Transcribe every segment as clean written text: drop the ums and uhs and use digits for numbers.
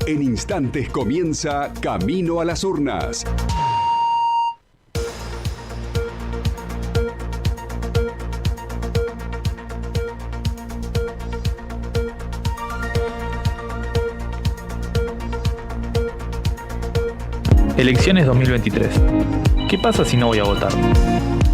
En instantes comienza Camino a las Urnas. Elecciones 2023. ¿Qué pasa si no voy a votar?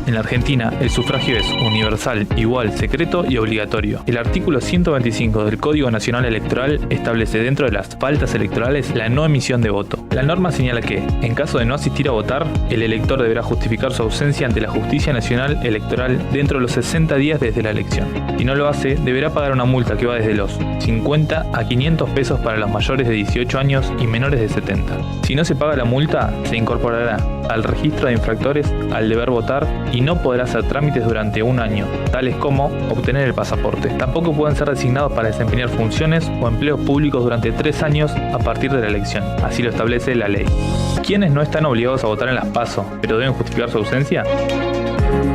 En la Argentina, el sufragio es universal, igual, secreto y obligatorio. El artículo 125 del Código Nacional Electoral establece dentro de las faltas electorales la no emisión de voto. La norma señala que, en caso de no asistir a votar, el elector deberá justificar su ausencia ante la Justicia Nacional Electoral dentro de los 60 días desde la elección. Si no lo hace, deberá pagar una multa que va desde los 50 a 500 pesos para los mayores de 18 años y menores de 70. Si no se paga la multa, se incorporará al registro de infractores al deber votar y no podrá hacer trámites durante un año, tales como obtener el pasaporte. Tampoco pueden ser designados para desempeñar funciones o empleos públicos durante 3 años a partir de la elección. Así lo establece la ley. ¿Quiénes no están obligados a votar en las PASO, pero deben justificar su ausencia?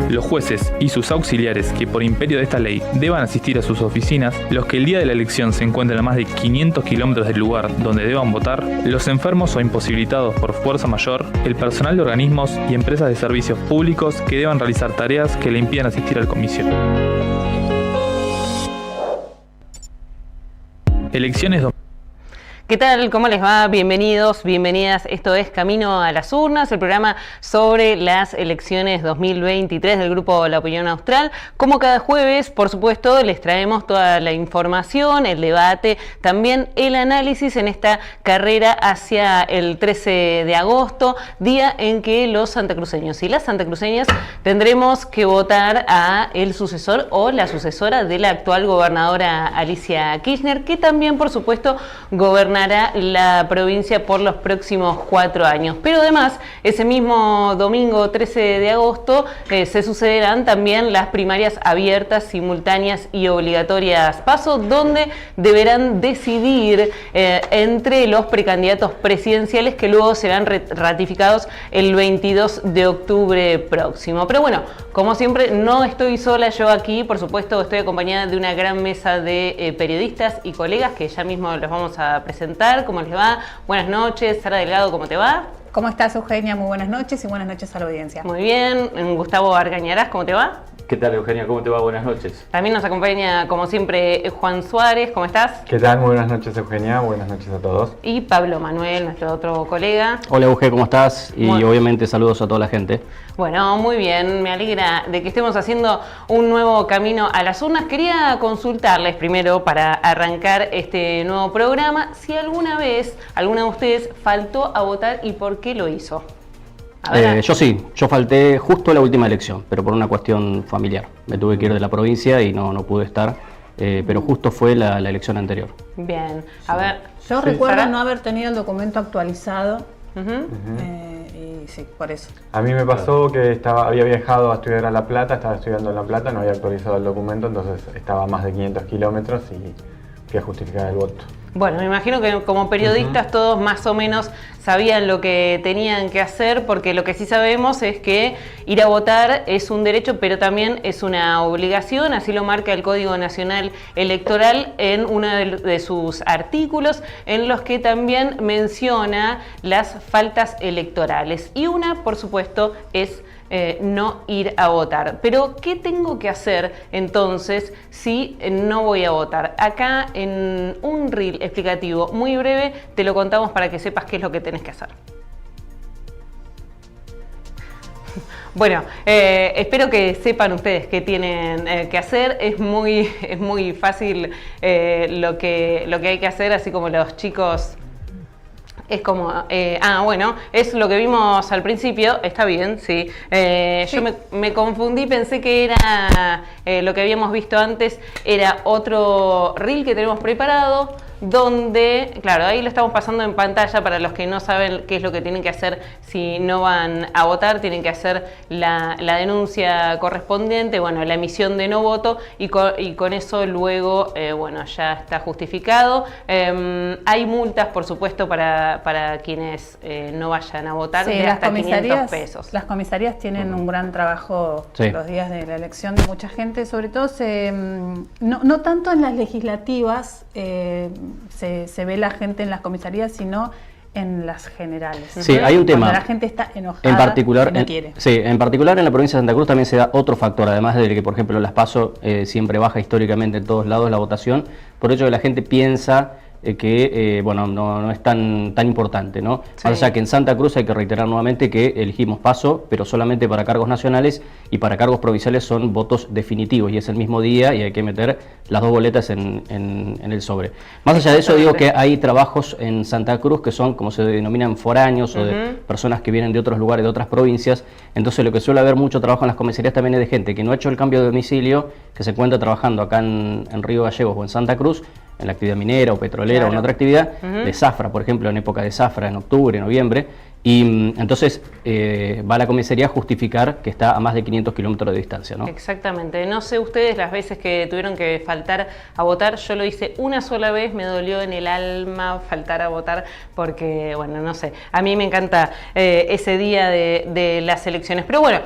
Los jueces y sus auxiliares que por imperio de esta ley deban asistir a sus oficinas, los que el día de la elección se encuentren a más de 500 kilómetros del lugar donde deban votar, los enfermos o imposibilitados por fuerza mayor, el personal de organismos y empresas de servicios públicos que deban realizar tareas que le impidan asistir al comicio. Elecciones. ¿Qué tal? ¿Cómo les va? Bienvenidos, bienvenidas. Esto es Camino a las Urnas, el programa sobre las elecciones 2023 del grupo La Opinión Austral. Como cada jueves, por supuesto, les traemos toda la información, el debate, también el análisis en esta carrera hacia el 13 de agosto, día en que los santacruceños y las santacruceñas tendremos que votar a el sucesor o la sucesora de la actual gobernadora Alicia Kirchner, que también, por supuesto, gobernará la provincia por los próximos 4 años. Pero además, ese mismo domingo 13 de agosto se sucederán también las primarias abiertas, simultáneas y obligatorias PASO, donde deberán decidir entre los precandidatos presidenciales que luego serán ratificados el 22 de octubre próximo. Pero bueno, como siempre, no estoy sola yo aquí, por supuesto, estoy acompañada de una gran mesa de periodistas y colegas que ya mismo los vamos a presentar. ¿Cómo les va? Buenas noches. Sara Delgado, ¿cómo te va? ¿Cómo estás, Eugenia? Muy buenas noches y buenas noches a la audiencia. Muy bien. Gustavo Argañarás, ¿cómo te va? ¿Qué tal, Eugenia? ¿Cómo te va? Buenas noches. También nos acompaña, como siempre, Juan Suárez. ¿Cómo estás? ¿Qué tal? Muy buenas noches, Eugenia. Buenas noches a todos. Y Pablo Manuel, nuestro otro colega. Hola, Euge, ¿cómo estás? Y obviamente saludos a toda la gente. Bueno, muy bien. Me alegra de que estemos haciendo un nuevo camino a las urnas. Quería consultarles primero, para arrancar este nuevo programa, si alguna vez alguna de ustedes faltó a votar y por qué lo hizo. Yo sí, yo falté justo a la última elección, pero por una cuestión familiar. Me tuve que ir de la provincia y no pude estar, pero justo fue la elección anterior. Bien, a ver. Yo recuerdo no haber tenido el documento actualizado, y sí, por eso. A mí me pasó que había viajado a estudiar a La Plata, estaba estudiando en La Plata, no había actualizado el documento, entonces estaba a más de 500 kilómetros y fui a justificar el voto. Bueno, me imagino que como periodistas todos más o menos sabían lo que tenían que hacer, porque lo que sí sabemos es que ir a votar es un derecho, pero también es una obligación, así lo marca el Código Nacional Electoral en uno de sus artículos, en los que también menciona las faltas electorales. Y una, por supuesto, es no ir a votar. Pero, ¿qué tengo que hacer entonces si no voy a votar? Acá en un reel explicativo muy breve te lo contamos para que sepas qué es lo que tenés que hacer. Bueno, espero que sepan ustedes qué tienen que hacer. Es muy fácil lo que hay que hacer, así como los chicos. Es como, bueno, es lo que vimos al principio, está bien, sí. Yo me confundí, pensé que era lo que habíamos visto antes, era otro reel que tenemos preparado, donde, claro, ahí lo estamos pasando en pantalla para los que no saben qué es lo que tienen que hacer si no van a votar. Tienen que hacer la denuncia correspondiente, bueno, la emisión de no voto, y con eso luego, bueno, ya está justificado. Hay multas, por supuesto, para para quienes no vayan a votar, Sí, de hasta 500 pesos. Las comisarías tienen un gran trabajo los días de la elección de mucha gente, sobre todo no tanto en las legislativas se ve la gente en las comisarías, sino en las generales. Sí, hay un tema. Cuando la gente está enojada en particular, y no quiere. Sí, en particular en la provincia de Santa Cruz también se da otro factor, además de que, por ejemplo, las PASO siempre baja históricamente en todos lados la votación, por ello que la gente piensa que bueno, no es tan importante, ¿no? Sí. O sea que en Santa Cruz hay que reiterar nuevamente que elegimos PASO, pero solamente para cargos nacionales, y para cargos provinciales son votos definitivos y es el mismo día y hay que meter las dos boletas en el sobre. Más allá de eso, digo que hay trabajos en Santa Cruz que son, como se denominan, foráneos o de personas que vienen de otros lugares, de otras provincias. Entonces lo que suele haber mucho trabajo en las comisarías también es de gente que no ha hecho el cambio de domicilio, que se encuentra trabajando acá en Río Gallegos o en Santa Cruz, en la actividad minera o petrolera o en otra actividad, de zafra, por ejemplo, en época de zafra, en octubre, noviembre, y entonces va a la comisaría a justificar que está a más de 500 kilómetros de distancia, ¿no? Exactamente. No sé ustedes las veces que tuvieron que faltar a votar, yo lo hice una sola vez, me dolió en el alma faltar a votar porque, bueno, no sé, a mí me encanta ese día de las elecciones. Pero bueno,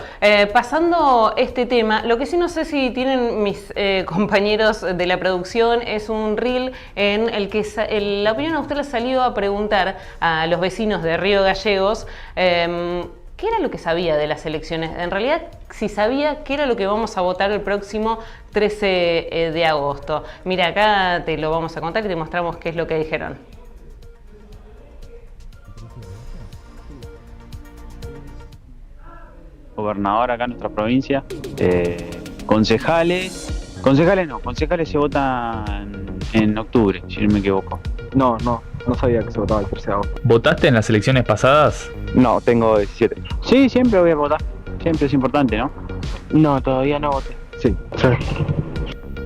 pasando este tema, lo que sí no sé si tienen mis compañeros de la producción es un reel en el que la opinión austral ha salido a preguntar a los vecinos de Río Gallegos ¿qué era lo que sabía de las elecciones? En realidad, si sabía qué era lo que vamos a votar el próximo 13 de agosto. Mira, acá te lo vamos a contar y te mostramos qué es lo que dijeron. Gobernador acá en nuestra provincia, concejales se votan en octubre, si no me equivoco. No sabía que se votaba el 13 de agosto. ¿Votaste en las elecciones pasadas? No, tengo 17. Sí, siempre voy a votar, siempre es importante, ¿no? No, todavía no voté. Sí.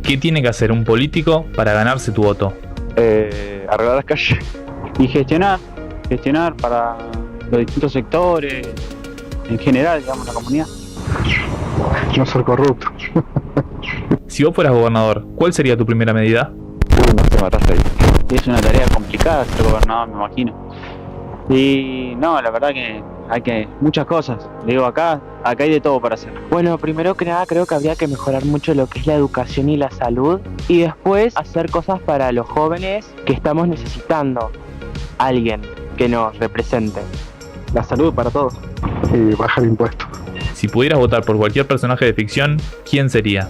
¿Qué tiene que hacer un político para ganarse tu voto? Arreglar las calles. Y gestionar para los distintos sectores, en general, digamos, la comunidad. No ser corrupto. Si vos fueras gobernador, ¿cuál sería tu primera medida? No te mataste ahí. Es una tarea complicada ser gobernador, me imagino. Y no, la verdad que hay que muchas cosas. Le digo, acá hay de todo para hacer. Bueno, primero que nada creo que habría que mejorar mucho lo que es la educación y la salud, y después hacer cosas para los jóvenes que estamos necesitando. Alguien que nos represente. La salud para todos. Y bajar impuestos. Si pudieras votar por cualquier personaje de ficción, ¿quién sería?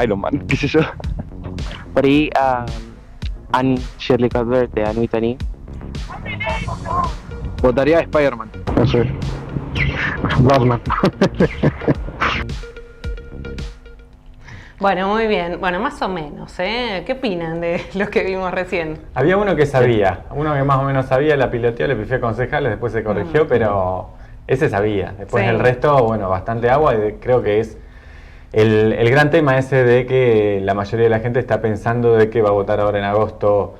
Iron Man, qué sé yo. Por ahí Anne Shirley Cuthbert de Anu y Tani. Votaría a Spider-Man. No sé. Batman. Bueno, muy bien. Bueno, más o menos, ¿eh? ¿Qué opinan de los que vimos recién? Había uno que sabía, uno que más o menos sabía, la piloteó, le pifió a concejales, después se corrigió, pero ese sabía. Después el resto, bueno, bastante agua, y creo que es el gran tema ese de que la mayoría de la gente está pensando de que va a votar ahora en agosto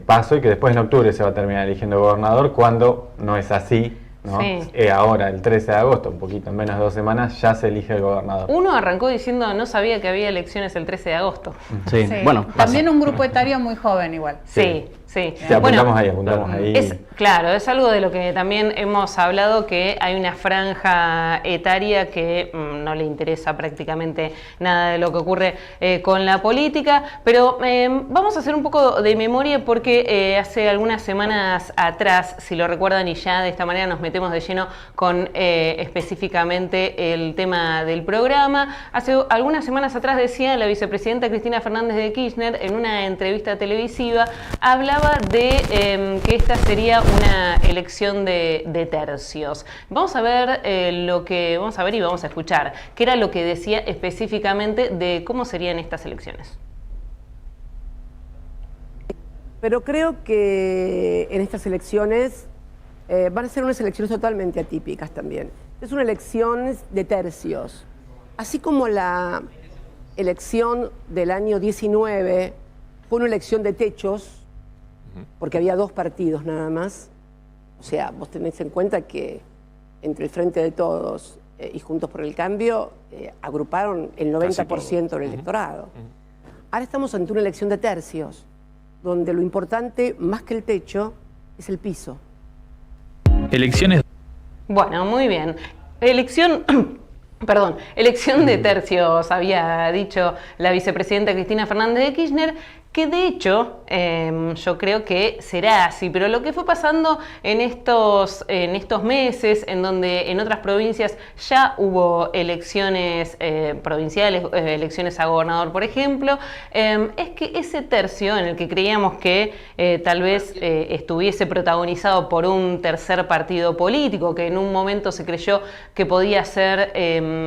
PASO y que después en octubre se va a terminar eligiendo gobernador, cuando no es así, ¿no? Ahora, el 13 de agosto, un poquito en menos de 2 semanas, ya se elige el gobernador. Uno arrancó diciendo no sabía que había elecciones el 13 de agosto. Sí. Bueno, también un grupo etario muy joven igual. Sí. Apuntamos ahí. Claro, es algo de lo que también hemos hablado, que hay una franja etaria que no le interesa prácticamente nada de lo que ocurre con la política, pero vamos a hacer un poco de memoria porque hace algunas semanas atrás, si lo recuerdan, y ya de esta manera nos metemos de lleno con específicamente el tema del programa, hace algunas semanas atrás decía la vicepresidenta Cristina Fernández de Kirchner en una entrevista televisiva, hablaba de que esta sería una elección de tercios. Vamos a ver y vamos a escuchar qué era lo que decía específicamente de cómo serían estas elecciones. Pero creo que en estas elecciones van a ser unas elecciones totalmente atípicas también. Es una elección de tercios. Así como la elección del año 19 fue una elección de techos, porque había 2 partidos nada más. O sea, vos tenés en cuenta que entre el Frente de Todos y Juntos por el Cambio agruparon el 90% del electorado. Ahora estamos ante una elección de tercios. donde lo importante, más que el techo, es el piso. Elecciones. Bueno, muy bien. Elección de tercios, había dicho la vicepresidenta Cristina Fernández de Kirchner, que de hecho yo creo que será así, pero lo que fue pasando en estos meses, en donde en otras provincias ya hubo elecciones provinciales, elecciones a gobernador, por ejemplo, es que ese tercio en el que creíamos que tal vez estuviese protagonizado por un tercer partido político, que en un momento se creyó que podía ser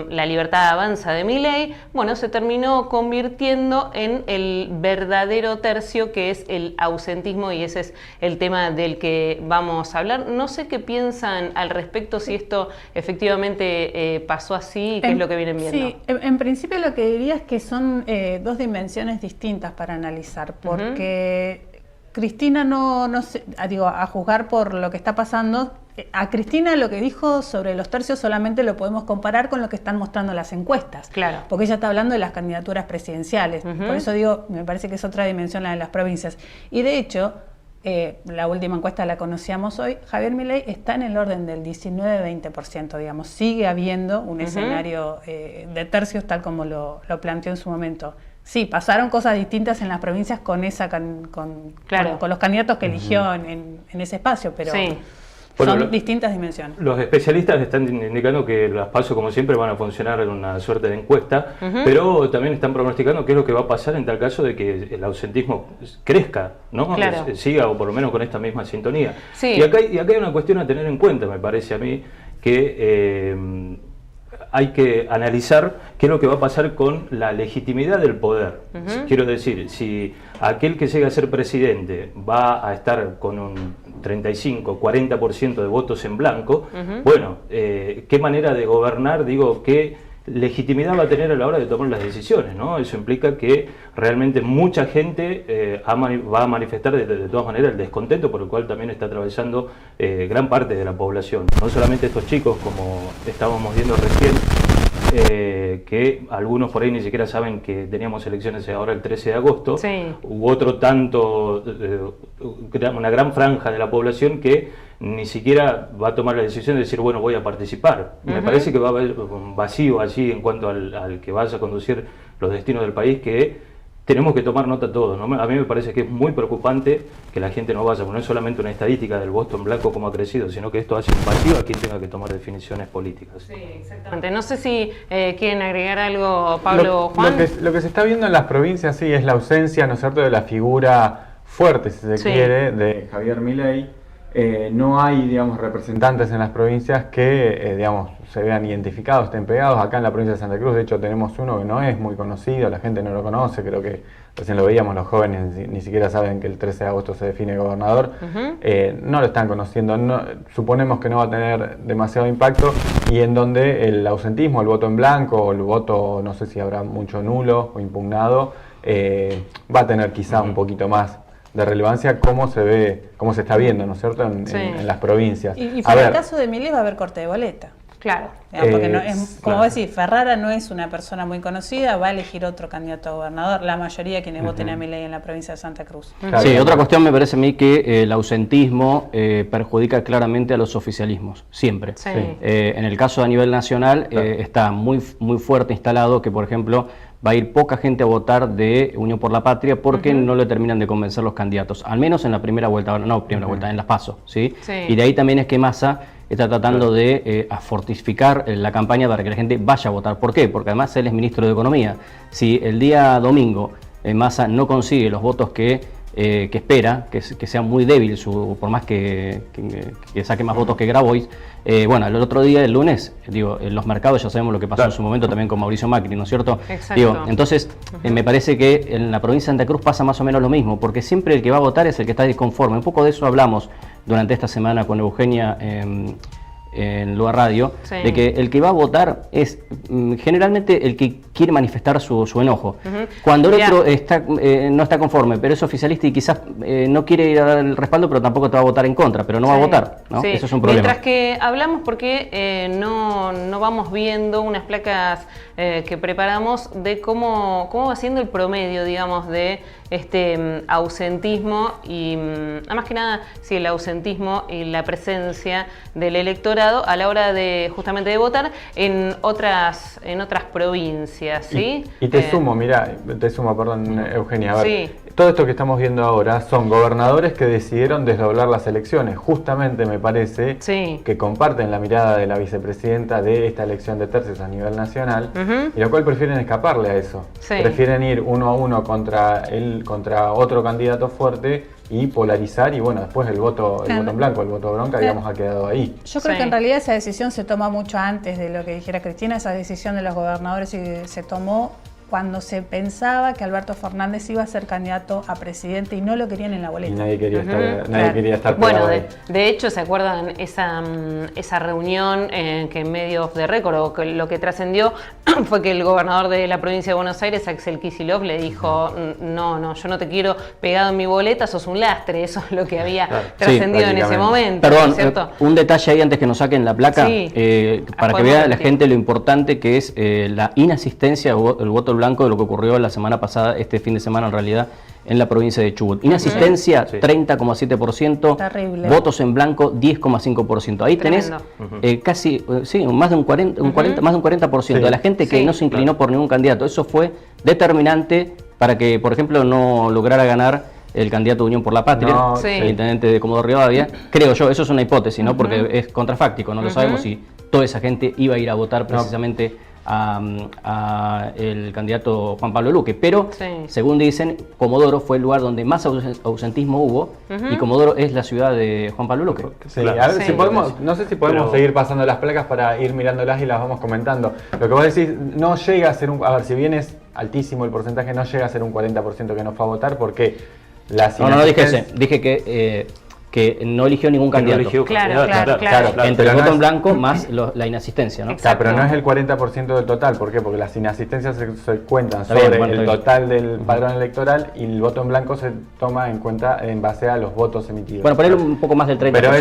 la Libertad Avanza de Milei, bueno, se terminó convirtiendo en el verdadero tercio, que es el ausentismo, y ese es el tema del que vamos a hablar. No sé qué piensan al respecto, si esto efectivamente pasó así y qué es lo que vienen viendo. Sí, en principio lo que diría es que son dos dimensiones distintas para analizar, porque Cristina a juzgar por lo que está pasando, a Cristina lo que dijo sobre los tercios solamente lo podemos comparar con lo que están mostrando las encuestas. Claro. Porque ella está hablando de las candidaturas presidenciales. Por eso digo, me parece que es otra dimensión la de las provincias. Y de hecho, la última encuesta la conocíamos hoy, Javier Milei está en el orden del 19-20%, digamos. Sigue habiendo un escenario de tercios tal como lo planteó en su momento. Sí, pasaron cosas distintas en las provincias con los candidatos que eligió en ese espacio, pero son distintas dimensiones. Los especialistas están indicando que las PASO, como siempre, van a funcionar en una suerte de encuesta, pero también están pronosticando qué es lo que va a pasar en tal caso de que el ausentismo crezca, ¿no? Claro. Siga, o por lo menos con esta misma sintonía. Sí. Y acá hay una cuestión a tener en cuenta, me parece a mí, que hay que analizar qué es lo que va a pasar con la legitimidad del poder. Quiero decir, si aquel que llegue a ser presidente va a estar con un 35, 40% de votos en blanco, bueno, qué manera de gobernar, qué legitimidad va a tener a la hora de tomar las decisiones, ¿no? Eso implica que realmente mucha gente va a manifestar de todas maneras el descontento, por el cual también está atravesando gran parte de la población. No solamente estos chicos, como estábamos viendo recién, que algunos por ahí ni siquiera saben que teníamos elecciones ahora el 13 de agosto, hubo otro tanto, una gran franja de la población que ni siquiera va a tomar la decisión de decir, bueno, voy a participar. Me parece que va a haber un vacío allí en cuanto al que vaya a conducir los destinos del país, que tenemos que tomar nota todos, ¿no? A mí me parece que es muy preocupante que la gente no vaya, porque no es solamente una estadística del voto en blanco como ha crecido, sino que esto hace un vacío a quien tenga que tomar definiciones políticas. Sí, exactamente. No sé si quieren agregar algo, Pablo, Juan. Lo que se está viendo en las provincias, sí, es la ausencia, ¿no es cierto?, de la figura fuerte, si se quiere, de Javier Milei. No hay, digamos, representantes en las provincias que, digamos, se vean identificados, estén pegados. Acá en la provincia de Santa Cruz, de hecho, tenemos uno que no es muy conocido, la gente no lo conoce, creo que recién lo veíamos, los jóvenes ni siquiera saben que el 13 de agosto se define gobernador. No lo están conociendo, suponemos que no va a tener demasiado impacto, y en donde el ausentismo, el voto en blanco, o el voto, no sé si habrá mucho nulo o impugnado, va a tener quizá un poquito más de relevancia, como se está viendo, ¿no es cierto?, en las provincias. Y para el caso de Milei va a haber corte de boleta. Claro. Porque no es, como vos decís, Ferrara no es una persona muy conocida, va a elegir otro candidato a gobernador, la mayoría de quienes voten a Milei en la provincia de Santa Cruz. Sí, otra cuestión me parece a mí que el ausentismo perjudica claramente a los oficialismos, siempre. En el caso a nivel nacional está muy fuerte instalado que, por ejemplo, va a ir poca gente a votar de Unión por la Patria porque no le terminan de convencer los candidatos, al menos en la primera vuelta, vuelta, en las PASO, ¿sí? Y de ahí también es que Massa está tratando de fortificar la campaña para que la gente vaya a votar. ¿Por qué? Porque además él es ministro de Economía. Si el día domingo Massa no consigue los votos que espera, que sea muy débil, por más que saque más votos que Grabois, bueno, el otro día, el lunes, los mercados ya sabemos lo que pasó en su momento también con Mauricio Macri, ¿no es cierto? Entonces, me parece que en la provincia de Santa Cruz pasa más o menos lo mismo, porque siempre el que va a votar es el que está disconforme. Un poco de eso hablamos durante esta semana con Eugenia en Lugar Radio, de que el que va a votar es generalmente el que quiere manifestar su enojo. Cuando el otro no está conforme, pero es oficialista y quizás no quiere ir a dar el respaldo, pero tampoco te va a votar en contra, pero no va a votar, ¿no? Eso es un problema. Mientras que hablamos, porque no vamos viendo unas placas que preparamos de cómo va siendo el promedio, digamos, de este ausentismo y, más que nada, sí, el ausentismo y la presencia del electorado a la hora de justamente de votar en otras provincias, ¿sí? Y te sumo, perdón, Eugenia, a ver, sí. Todo esto que estamos viendo ahora son gobernadores que decidieron desdoblar las elecciones. Justamente me parece que comparten la mirada de la vicepresidenta de esta elección de tercios a nivel nacional, y lo cual prefieren escaparle a eso. Sí. Prefieren ir 1 a 1 contra otro candidato fuerte y polarizar, y bueno, después el voto en blanco, el voto bronca, digamos, ha quedado ahí. Yo creo que en realidad esa decisión se toma mucho antes de lo que dijera Cristina. Esa decisión de los gobernadores se tomó cuando se pensaba que Alberto Fernández iba a ser candidato a presidente y no lo querían en la boleta. Y nadie quería estar bueno, de hecho, ¿se acuerdan esa reunión que en medio of the record, o que lo que trascendió fue que el gobernador de la provincia de Buenos Aires, Axel Kicillof, le dijo, no, yo no te quiero pegado en mi boleta, sos un lastre. Eso es lo que había trascendido en ese momento. Perdón, ¿cierto? Un detalle ahí antes que nos saquen la placa, para que vea la gente lo importante que es la inasistencia o el voto blanco de lo que ocurrió la semana pasada, este fin de semana en realidad, en la provincia de Chubut. Inasistencia, 30,7%. Terrible. Votos en blanco, 10,5%. Ahí tenés casi, más de un 40% de la gente que no se inclinó por ningún candidato. Eso fue determinante para que, por ejemplo, no lograra ganar el candidato de Unión por la Patria, el intendente de Comodoro Rivadavia. Creo yo, eso es una hipótesis, ¿no? Porque es contrafáctico, no lo sabemos si toda esa gente iba a ir a votar precisamente a el candidato Juan Pablo Luque, pero según dicen, Comodoro fue el lugar donde más ausentismo hubo, y Comodoro es la ciudad de Juan Pablo Luque. A ver si podemos, no sé si podemos seguir pasando las placas para ir mirándolas y las vamos comentando. Lo que vos decís, no llega a ser a ver, si bien es altísimo el porcentaje, no llega a ser un 40% que no fue a votar, porque no dije ese, dije que no eligió ningún candidato. Claro. Entre el voto en blanco más la inasistencia, ¿no? Claro, pero no es el 40% del total. ¿Por qué? Porque las inasistencias se cuentan sobre el total del padrón electoral, y el voto en blanco se toma en cuenta en base a los votos emitidos. Bueno, por ahí un poco más del 30%. Pero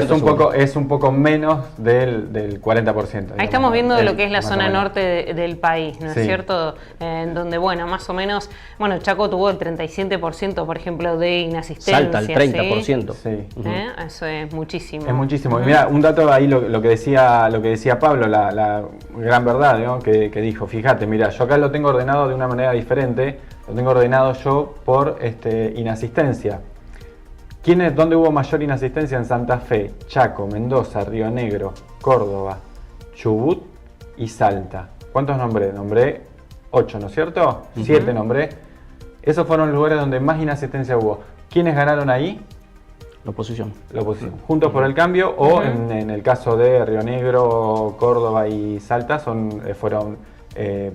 es un poco menos del 40%. Ahí estamos viendo lo que es la zona norte del país, ¿no es cierto? En donde, más o menos, Chaco tuvo el 37%, por ejemplo, de inasistencia. Salta al 30%. Eso es muchísimo. Es muchísimo. Y mira, un dato ahí, lo que decía Pablo, la gran verdad, ¿no? que dijo, fíjate, mira, yo acá lo tengo ordenado de una manera diferente, lo tengo ordenado yo por inasistencia. ¿Dónde hubo mayor inasistencia? En Santa Fe, Chaco, Mendoza, Río Negro, Córdoba, Chubut y Salta. ¿Cuántos nombré? Nombré 8, ¿no es cierto? 7 nombré. Esos fueron los lugares donde más inasistencia hubo. ¿Quiénes ganaron ahí? La oposición. Juntos por el Cambio, o en el caso de Río Negro, Córdoba y Salta fueron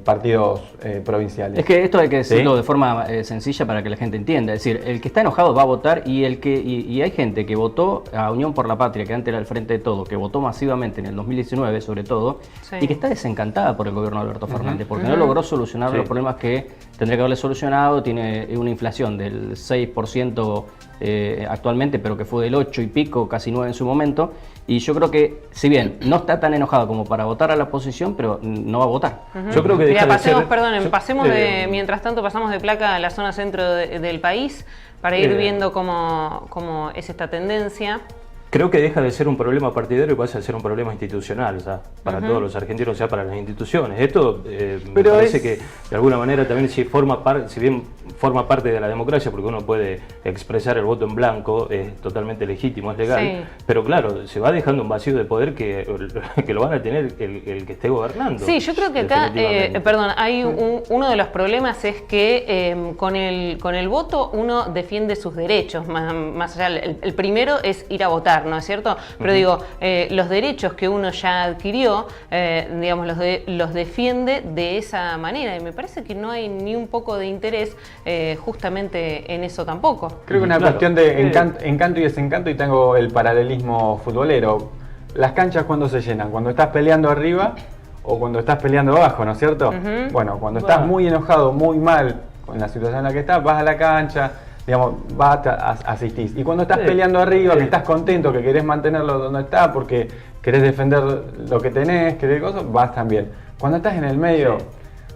partidos provinciales. Es que esto hay que decirlo de forma sencilla para que la gente entienda. Es decir, el que está enojado va a votar, y hay gente que votó a Unión por la Patria, que antes era el Frente de Todo, que votó masivamente en el 2019 sobre todo, y que está desencantada por el gobierno de Alberto Fernández, porque no logró solucionar los problemas que tendría que haberle solucionado. Tiene una inflación del 6% actualmente, pero que fue del 8 y pico, casi 9 en su momento, y yo creo que, si bien no está tan enojado como para votar a la oposición, pero no va a votar. Yo creo que mientras tanto pasamos de placa a la zona centro del país para ir viendo cómo es esta tendencia. Creo que deja de ser un problema partidario y pasa a ser un problema institucional, para todos los argentinos, para las instituciones. Esto me parece que de alguna manera también si bien forma parte de la democracia, porque uno puede expresar el voto en blanco, es totalmente legítimo, es legal, pero claro, se va dejando un vacío de poder que lo van a tener el que esté gobernando. Sí, yo creo que acá, hay uno de los problemas es que con el voto uno defiende sus derechos, más allá, el primero es ir a votar, ¿no es cierto? Pero digo, los derechos que uno ya adquirió, los defiende de esa manera, y me parece que no hay ni un poco de interés justamente en eso tampoco. Creo que una cuestión de encanto y desencanto, y tengo el paralelismo futbolero. Las canchas, ¿cuándo se llenan? ¿Cuando estás peleando arriba o cuando estás peleando abajo, ¿no es cierto? Bueno, cuando estás muy enojado, muy mal con la situación en la que estás, vas a la cancha, asistís. Y cuando estás peleando arriba, que estás contento, que querés mantenerlo donde está porque querés defender lo que tenés, vas también. Cuando estás en el medio,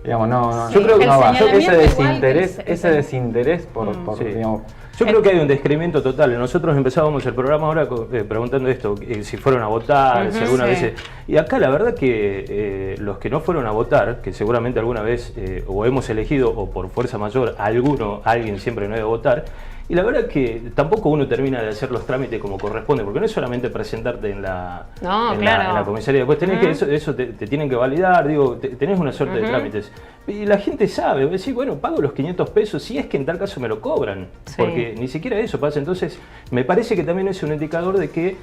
Digamos, no, yo creo que no va. señalamiento Ese desinterés por Sí. digamos, Yo creo que hay un descreimiento total. Nosotros empezábamos el programa ahora preguntando esto, si fueron a votar, si alguna vez... Y acá la verdad que los que no fueron a votar, que seguramente alguna vez o hemos elegido o por fuerza mayor alguien siempre no debe votar, y la verdad que tampoco uno termina de hacer los trámites como corresponde, porque no es solamente presentarte en la comisaría, después tenés que eso te tienen que validar, digo, tenés una suerte de trámites. Y la gente sabe, decir, bueno, pago los 500 pesos si es que en tal caso me lo cobran, porque ni siquiera eso pasa. Entonces, me parece que también es un indicador de que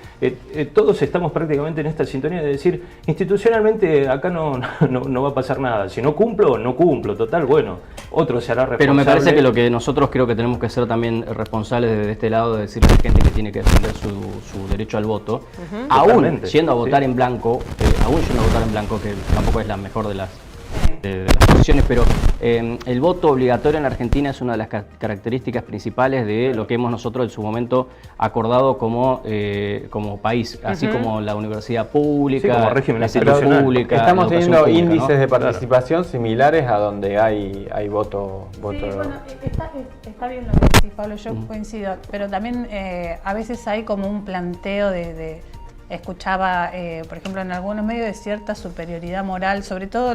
todos estamos prácticamente en esta sintonía de decir, institucionalmente acá no va a pasar nada. Si no cumplo, no cumplo. Total, bueno, otro se hará responsable. Pero me parece que lo que nosotros creo que tenemos que ser también responsables desde este lado, de decirle a la gente que tiene que defender su derecho al voto, aún yendo a votar en blanco, que tampoco es la mejor de las posiciones, pero el voto obligatorio en Argentina es una de las características principales de lo que hemos nosotros en su momento acordado como país, así como la universidad pública, como régimen la institucional pública. Estamos la educación teniendo pública, índices ¿no? de participación similares a donde hay voto. Sí, bueno, está bien lo que decís, Pablo, yo coincido, pero también a veces hay como un planteo escuchaba, por ejemplo, en algunos medios de cierta superioridad moral, sobre todo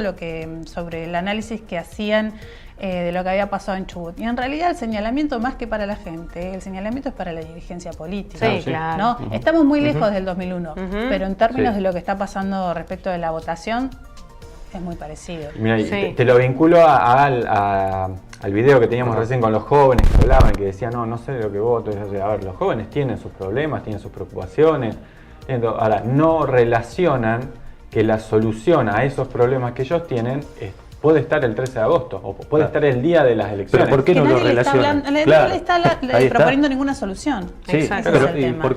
sobre el análisis que hacían de lo que había pasado en Chubut. Y en realidad el señalamiento, más que para la gente, el señalamiento es para la dirigencia política. Sí, claro. ¿No? Estamos muy lejos del 2001, pero en términos de lo que está pasando respecto de la votación, es muy parecido. Mira, te lo vinculo al video que teníamos recién con los jóvenes que hablaban, que decían, no sé de lo que voto. A ver, los jóvenes tienen sus problemas, tienen sus preocupaciones. Ahora, no relacionan que la solución a esos problemas que ellos tienen puede estar el 13 de agosto o puede estar el día de las elecciones. ¿Pero por qué no lo relacionan? Nadie le está proponiendo ninguna solución. Sí, pero ¿y por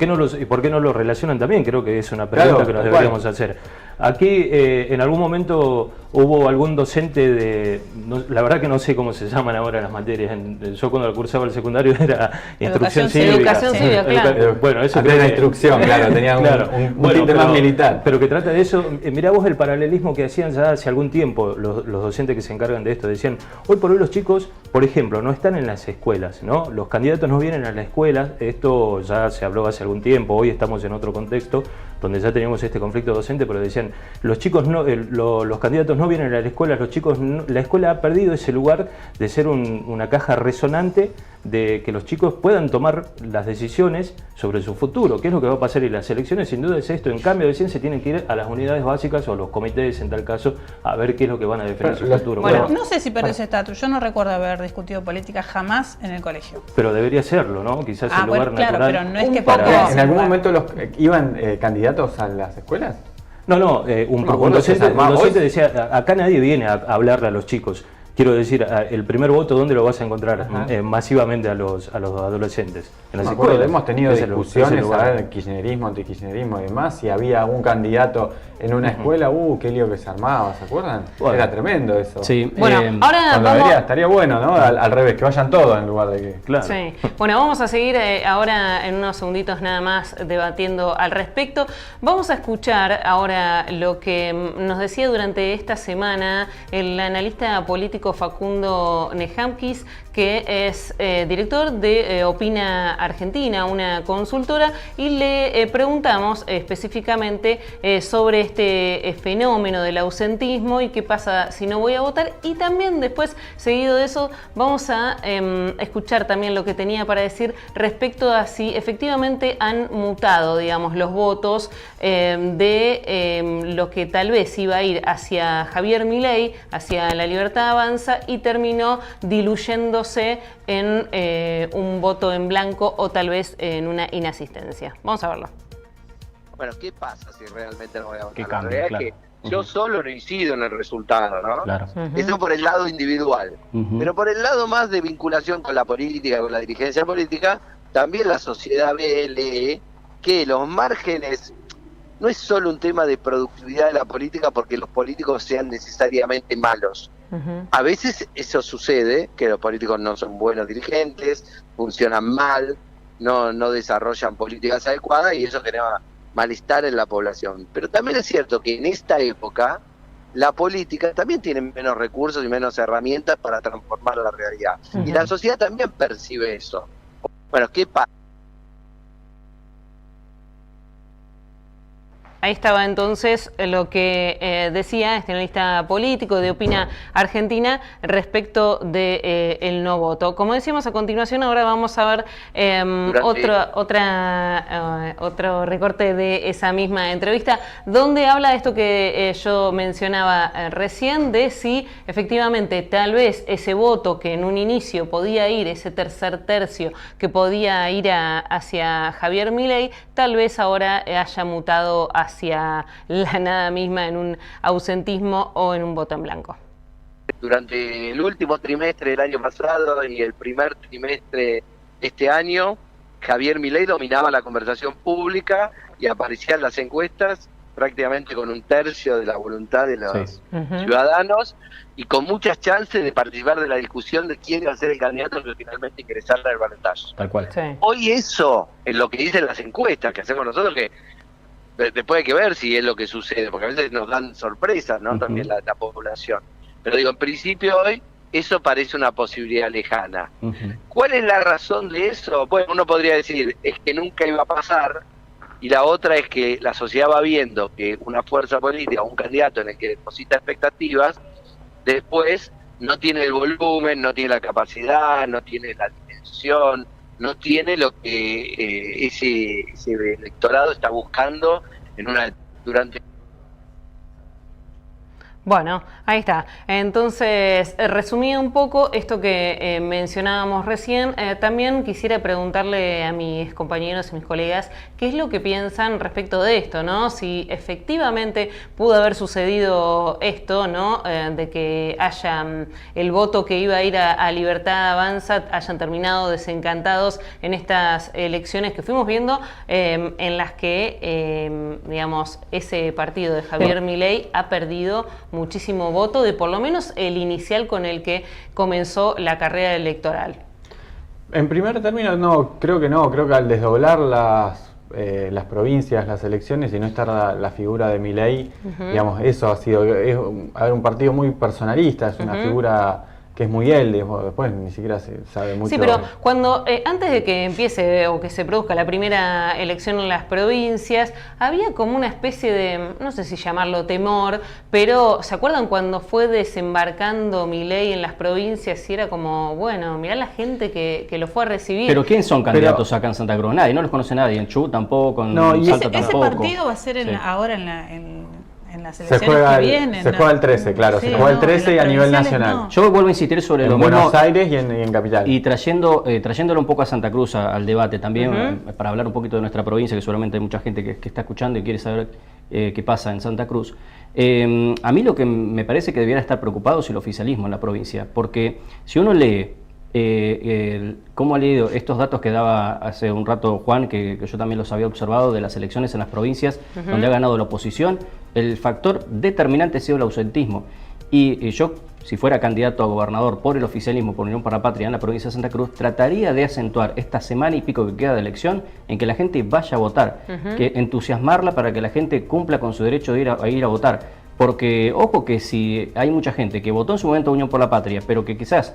qué no lo relacionan también? Creo que es una pregunta que nos deberíamos hacer. Aquí en algún momento hubo algún docente la verdad que no sé cómo se llaman ahora las materias. Yo cuando cursaba el secundario era instrucción cívica. Educación cívica, claro. Bueno, eso es la instrucción, claro, tenía un tinte más militar. Pero que trata de eso, mirá vos el paralelismo que hacían ya hace algún tiempo los docentes que se encargan de esto. Decían, hoy por hoy los chicos, por ejemplo, no están en las escuelas, ¿no? Los candidatos no vienen a la escuela, esto ya se habló hace algún tiempo, hoy estamos en otro contexto, donde ya teníamos este conflicto docente, pero decían, los chicos los candidatos no vienen a la escuela, la escuela ha perdido ese lugar de ser una caja resonante de que los chicos puedan tomar las decisiones sobre su futuro. ¿Qué es lo que va a pasar en las elecciones? Sin duda es esto. En cambio, decían, se tienen que ir a las unidades básicas o a los comités, en tal caso, a ver qué es lo que van a defender su futuro. Bueno, no sé si perdió ese estatus. Yo no recuerdo haber discutido política jamás en el colegio. Pero debería serlo, ¿no? Quizás el lugar natural. Claro, pero no es que ¿En algún momento iban candidatos a las escuelas? No, un docente decía, acá nadie viene a hablarle a los chicos. Quiero decir, el primer voto, ¿dónde lo vas a encontrar? Masivamente a los adolescentes. En las escuelas. Hemos tenido discusiones sobre kirchnerismo, antikirchnerismo y demás. Si había algún candidato en una escuela, qué lío que se armaba, ¿se acuerdan? Bueno, era tremendo eso. Sí. Bueno, ahora estaría bueno, ¿no? Al revés, que vayan todos en lugar de que... Claro. Sí. Bueno, vamos a seguir ahora en unos segunditos nada más debatiendo al respecto. Vamos a escuchar ahora lo que nos decía durante esta semana el analista político Facundo Nejamkis, que es director de Opina Argentina, una consultora, y le preguntamos específicamente sobre este fenómeno del ausentismo y qué pasa si no voy a votar, y también después, seguido de eso, vamos a escuchar también lo que tenía para decir respecto a si efectivamente han mutado, digamos, los votos de lo que tal vez iba a ir hacia Javier Milei, hacia La Libertad Avanza, y terminó diluyéndose en un voto en blanco o tal vez en una inasistencia. Vamos a verlo. Bueno, ¿qué pasa si realmente no voy a votar? La realidad es que yo solo no incido en el resultado, ¿no? Claro. Eso por el lado individual. Pero por el lado más de vinculación con la política, con la dirigencia política, también la sociedad ve, lee que los márgenes no es solo un tema de productividad de la política porque los políticos sean necesariamente malos. A veces eso sucede, que los políticos no son buenos dirigentes, funcionan mal, no desarrollan políticas adecuadas y eso genera malestar en la población. Pero también es cierto que en esta época la política también tiene menos recursos y menos herramientas para transformar la realidad. Y la sociedad también percibe eso. Bueno, ¿qué pasa? Ahí estaba entonces lo que decía este analista político de Opina Argentina respecto de el no voto. Como decíamos a continuación, ahora vamos a ver otro recorte de esa misma entrevista, donde habla de esto que yo mencionaba recién, de si efectivamente tal vez ese voto que en un inicio podía ir, ese tercer tercio que podía ir hacia Javier Milei, tal vez ahora haya mutado hacia la nada misma en un ausentismo o en un voto en blanco. Durante el último trimestre del año pasado y el primer trimestre de este año, Javier Milei dominaba la conversación pública y aparecía en las encuestas prácticamente con un tercio de la voluntad de los ciudadanos y con muchas chances de participar de la discusión de quién iba a ser el candidato que finalmente ingresara al balotaje. Tal cual. Sí. Hoy eso es lo que dicen las encuestas que hacemos nosotros, que después hay que ver si es lo que sucede, porque a veces nos dan sorpresas, ¿no? También la población. Pero digo, en principio hoy eso parece una posibilidad lejana. ¿Cuál es la razón de eso? Bueno, uno podría decir, es que nunca iba a pasar, y la otra es que la sociedad va viendo que una fuerza política o un candidato en el que deposita expectativas, después no tiene el volumen, no tiene la capacidad, no tiene la dimensión, no tiene lo que ese electorado está buscando durante. Bueno, ahí está. Entonces, resumí un poco esto que mencionábamos recién. También quisiera preguntarle a mis compañeros y mis colegas qué es lo que piensan respecto de esto, ¿no? Si efectivamente pudo haber sucedido esto, ¿no? De que haya el voto que iba a ir a Libertad Avanza, hayan terminado desencantados en estas elecciones que fuimos viendo, en las que, digamos, ese partido de Javier Milei ha perdido muchísimo voto de por lo menos el inicial con el que comenzó la carrera electoral. En primer término, no, creo que al desdoblar las provincias, las elecciones y no estar la figura de Milei, digamos, eso ha sido, un partido muy personalista, es una figura que es muy él, después ni siquiera se sabe mucho. Sí, pero cuando antes de que empiece o que se produzca la primera elección en las provincias, había como una especie de, no sé si llamarlo temor, pero ¿se acuerdan cuando fue desembarcando Milei en las provincias y era como, bueno, mirá la gente que lo fue a recibir? Pero ¿quién son candidatos acá en Santa Cruz? Nadie, no los conoce nadie, en Chubut tampoco, en Salta tampoco. Ese partido va a ser ahora en las elecciones que vienen. Se juega el 13, claro, se juega el 13 y a nivel nacional. No. Yo vuelvo a insistir sobre lo mismo. En Buenos Aires y en Capital. Y trayéndolo un poco a Santa Cruz, al debate también, para hablar un poquito de nuestra provincia, que seguramente hay mucha gente que está escuchando y quiere saber qué pasa en Santa Cruz. A mí lo que me parece que debiera estar preocupado es el oficialismo en la provincia, porque si uno lee cómo ha leído estos datos que daba hace un rato Juan, que yo también los había observado, de las elecciones en las provincias donde ha ganado la oposición, el factor determinante ha sido el ausentismo. Y yo, si fuera candidato a gobernador por el oficialismo, por Unión por la Patria en la provincia de Santa Cruz, trataría de acentuar esta semana y pico que queda de elección en que la gente vaya a votar, que entusiasmarla para que la gente cumpla con su derecho de ir a votar. Porque, ojo que si hay mucha gente que votó en su momento Unión por la Patria, pero que quizás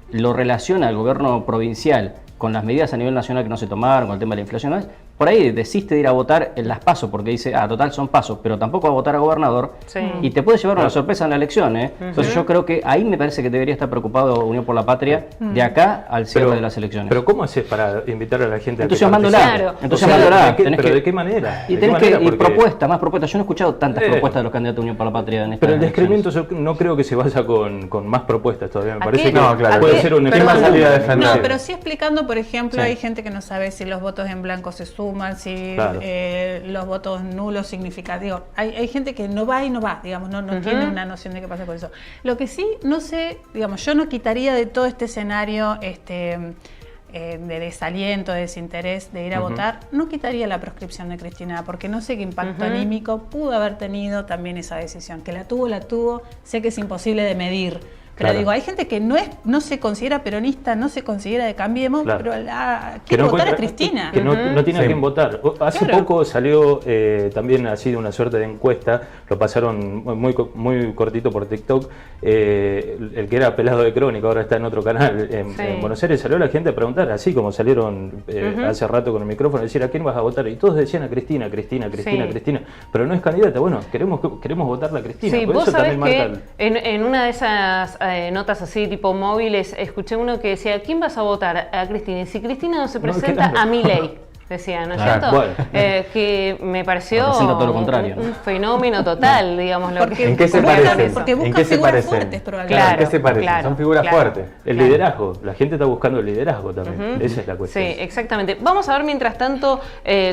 lo relaciona al gobierno provincial con las medidas a nivel nacional que no se tomaron, con el tema de la inflación, por ahí desiste de ir a votar en las PASO, porque dice, total son PASO, pero tampoco va a votar a gobernador, y te puede llevar una sorpresa en la elección, Entonces yo creo que ahí me parece que debería estar preocupado Unión por la Patria de acá al cierre de las elecciones. Pero ¿cómo haces para invitar a la gente a que entusiasmándola. ¿Pero de qué manera? Y tenés que ir más propuestas. Yo no he escuchado tantas propuestas de los candidatos de Unión por la Patria en esta. Pero el descremento yo no creo que se vaya con más propropuestas todavía. Me parece que claro, puede ser un más salida a defender. No, pero sí explicando, por ejemplo, hay gente que no sabe si los votos en blanco se suman, si los votos nulos significativos. Hay gente que no va, digamos, no tiene una noción de qué pasa con eso. Lo que sí, no sé, digamos, yo no quitaría de todo este escenario de desaliento, de desinterés de ir a votar, no quitaría la proscripción de Cristina, porque no sé qué impacto anímico pudo haber tenido también esa decisión. Que la tuvo, sé que es imposible de medir, Pero digo, hay gente que no se considera peronista, no se considera de Cambiemos, pero quiere votar a Cristina. Que no tiene a quién votar. Hace poco salió también así de una suerte de encuesta, lo pasaron muy cortito por TikTok, el que era pelado de Crónica, ahora está en otro canal en Buenos Aires, salió la gente a preguntar, así como salieron hace rato con el micrófono, decir a quién vas a votar, y todos decían a Cristina, pero no es candidata. Bueno, queremos votarla a Cristina. Sí, por vos eso sabés también que en una de esas notas así tipo móviles, escuché uno que decía, ¿a quién vas a votar? A Cristina. Y si Cristina no se presenta, a Milei. Decía, ¿no es cierto? Bueno. Que me pareció todo lo contrario, un fenómeno total, digamos. ¿En qué se parecen? Porque buscan figuras fuertes, probablemente. Claro, ¿en qué se parecen? Son figuras fuertes. El liderazgo, la gente está buscando el liderazgo también, esa es la cuestión. Sí, exactamente. Vamos a ver mientras tanto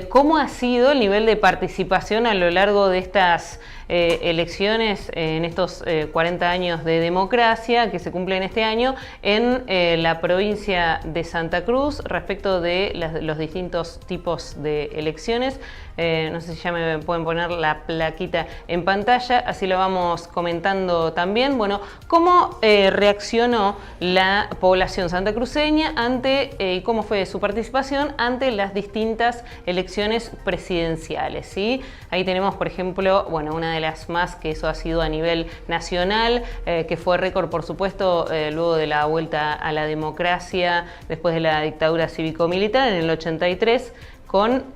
cómo ha sido el nivel de participación a lo largo de estas elecciones en estos 40 años de democracia que se cumplen este año en la provincia de Santa Cruz respecto de los distintos tipos de elecciones. No sé si ya me pueden poner la plaquita en pantalla, así lo vamos comentando también. Bueno, ¿cómo reaccionó la población santacruceña ante y cómo fue su participación ante las distintas elecciones presidenciales? ¿Sí? Ahí tenemos, por ejemplo, bueno, una de las más que eso ha sido a nivel nacional, que fue récord, por supuesto, luego de la vuelta a la democracia después de la dictadura cívico-militar en el 83,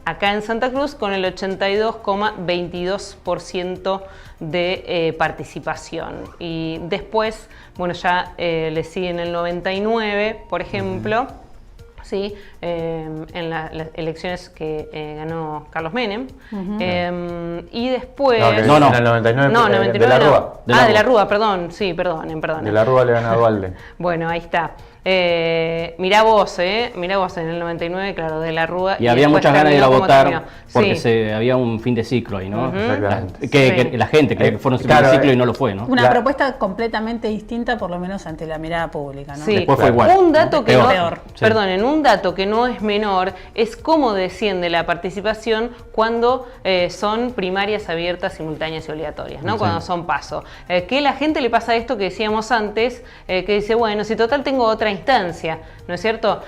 acá en Santa Cruz con el 82,22% de participación. Y después, bueno, ya le siguen el 99%, por ejemplo, ¿sí? En las elecciones que ganó Carlos Menem. Y después... No, el 99, no, 99 de la Rúa. De la Rúa, perdón. Sí, perdonen. De la Rúa le ganó a Dualde. Bueno, ahí está. Mirá vos en el 99, claro, de la Rúa. Y había muchas ganas de ir a votar porque había un fin de ciclo ahí, ¿no? Exactamente. Que la gente cree que fue un fin de ciclo y no lo fue, ¿no? Una propuesta completamente distinta, por lo menos ante la mirada pública, ¿no? Sí. Después fue igual. Un dato que peor. Un dato que no es menor es cómo desciende la participación cuando son primarias abiertas, simultáneas y obligatorias, ¿no? Cuando son PASO. Que la gente le pasa esto que decíamos antes, que dice, bueno, si total tengo otra instancia, ¿no es cierto?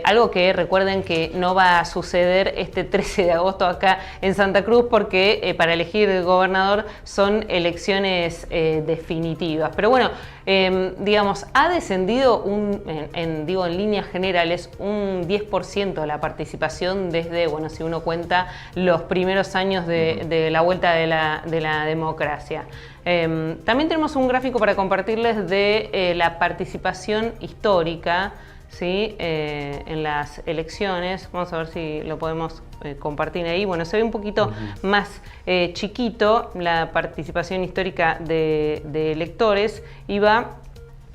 Algo que recuerden que no va a suceder este 13 de agosto acá en Santa Cruz porque para elegir gobernador son elecciones definitivas. Pero bueno, digamos, ha descendido en líneas generales un 10% la participación desde, bueno, si uno cuenta los primeros años de la vuelta de la democracia. También tenemos un gráfico para compartirles de la participación histórica, ¿sí? En las elecciones. Vamos a ver si lo podemos compartir ahí. Bueno, se ve un poquito más chiquito la participación histórica de electores y va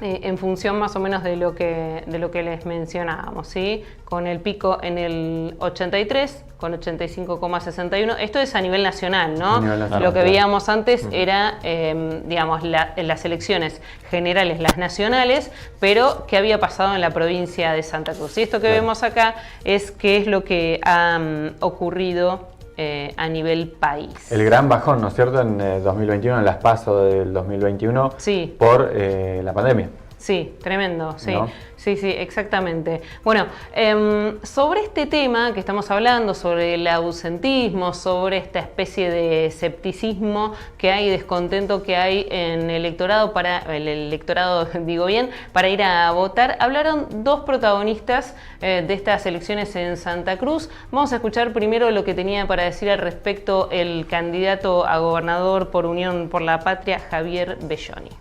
en función más o menos de lo que les mencionábamos, ¿sí? Con el pico en el 83, con 85,61. Esto es a nivel nacional, ¿no? Lo que veíamos antes era, digamos, las elecciones generales, las nacionales, pero ¿qué había pasado en la provincia de Santa Cruz? Y esto que vemos acá es qué es lo que ha ocurrido a nivel país. El gran bajón, ¿no es cierto?, en 2021, en las PASO del 2021, por la pandemia. Sí, tremendo, sí. ¿No? Sí, exactamente. Bueno, sobre este tema que estamos hablando, sobre el ausentismo, sobre esta especie de escepticismo que hay, descontento que hay en el electorado, para ir a votar, hablaron dos protagonistas de estas elecciones en Santa Cruz. Vamos a escuchar primero lo que tenía para decir al respecto el candidato a gobernador por Unión por la Patria, Javier Belloni.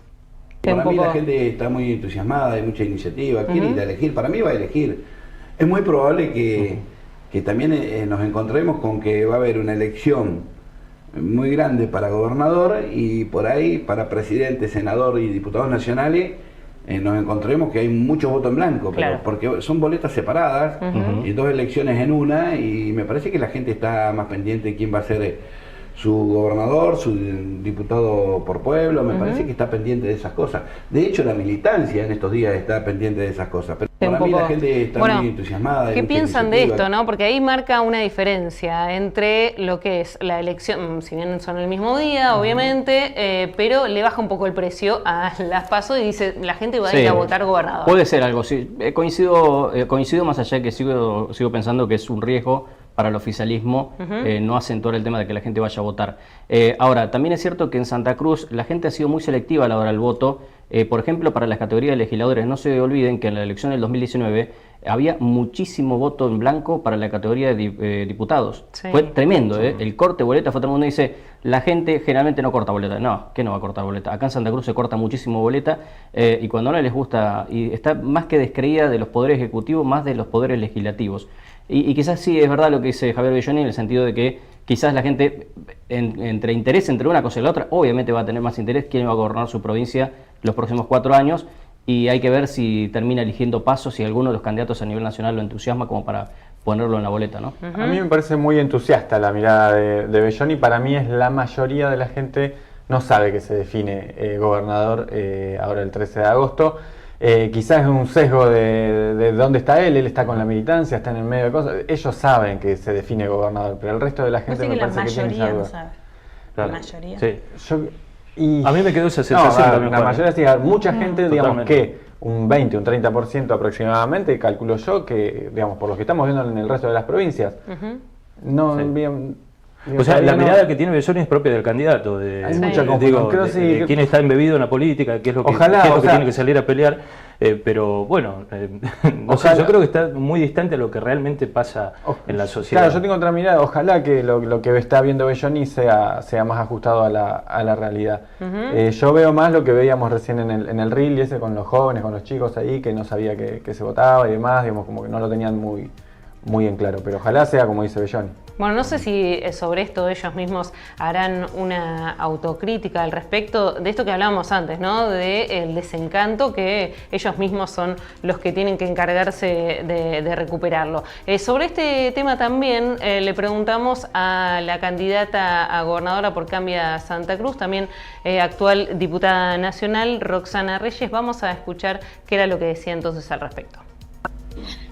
Para mí la gente está muy entusiasmada, hay mucha iniciativa, quiere ir a elegir, para mí va a elegir. Es muy probable que también nos encontremos con que va a haber una elección muy grande para gobernador y por ahí para presidente, senador y diputados nacionales nos encontremos que hay muchos votos en blanco, pero porque son boletas separadas y dos elecciones en una, y me parece que la gente está más pendiente de quién va a ser su gobernador, su diputado por pueblo, me parece que está pendiente de esas cosas. De hecho, la militancia en estos días está pendiente de esas cosas. Pero para mí la gente está muy entusiasmada. ¿Qué piensan de esto, no? Porque ahí marca una diferencia entre lo que es la elección, si bien son el mismo día, obviamente, pero le baja un poco el precio a las PASO y dice, la gente va a ir a votar gobernador. Puede ser algo, sí. Coincido más allá de que sigo pensando que es un riesgo para el oficialismo no acentuar el tema de que la gente vaya a votar. Ahora, también es cierto que en Santa Cruz la gente ha sido muy selectiva a la hora del voto. Por ejemplo, para las categorías de legisladores, no se olviden que en la elección del 2019 había muchísimo voto en blanco para la categoría de diputados. Sí. Fue tremendo, el corte de boleta, fue todo el mundo dice, la gente generalmente no corta boleta. No, ¿qué no va a cortar boleta? Acá en Santa Cruz se corta muchísimo boleta y cuando no les gusta, y está más que descreída de los poderes ejecutivos, más de los poderes legislativos. Y quizás sí es verdad lo que dice Javier Belloni en el sentido de que quizás la gente entre una cosa y la otra, obviamente va a tener más interés quién va a gobernar su provincia los próximos 4 años y hay que ver si termina eligiendo PASO, si alguno de los candidatos a nivel nacional lo entusiasma como para ponerlo en la boleta, ¿no? A mí me parece muy entusiasta la mirada de Belloni. Para mí es la mayoría de la gente no sabe que se define gobernador ahora el 13 de agosto. Quizás es un sesgo de dónde está él está con la militancia, está en el medio de cosas. Ellos saben que se define gobernador, pero el resto de la gente me parece que tiene esa duda. La mayoría. Sí. A mí me quedó esa sensación también. La mayoría, sí, mucha gente, digamos que un 20, un 30% aproximadamente, calculo yo, que digamos por lo que estamos viendo en el resto de las provincias, no bien... O sea, la mirada que tiene Belloni es propia del candidato, hay mucha confusión. Creo de quién está embebido en la política, qué es lo que, tiene que salir a pelear, pero bueno, no sé, yo creo que está muy distante a lo que realmente pasa en la sociedad. Claro, yo tengo otra mirada, ojalá que lo que está viendo Belloni sea más ajustado a la realidad. Yo veo más lo que veíamos recién en el reel ese con los jóvenes, con los chicos ahí, que no sabía que se votaba y demás, digamos, como que no lo tenían muy en claro, pero ojalá sea como dice Belloni. Bueno, no sé si sobre esto ellos mismos harán una autocrítica al respecto de esto que hablábamos antes, ¿no? Del desencanto que ellos mismos son los que tienen que encargarse de recuperarlo. Sobre este tema también le preguntamos a la candidata a gobernadora por Cambia Santa Cruz, también actual diputada nacional, Roxana Reyes. Vamos a escuchar qué era lo que decía entonces al respecto.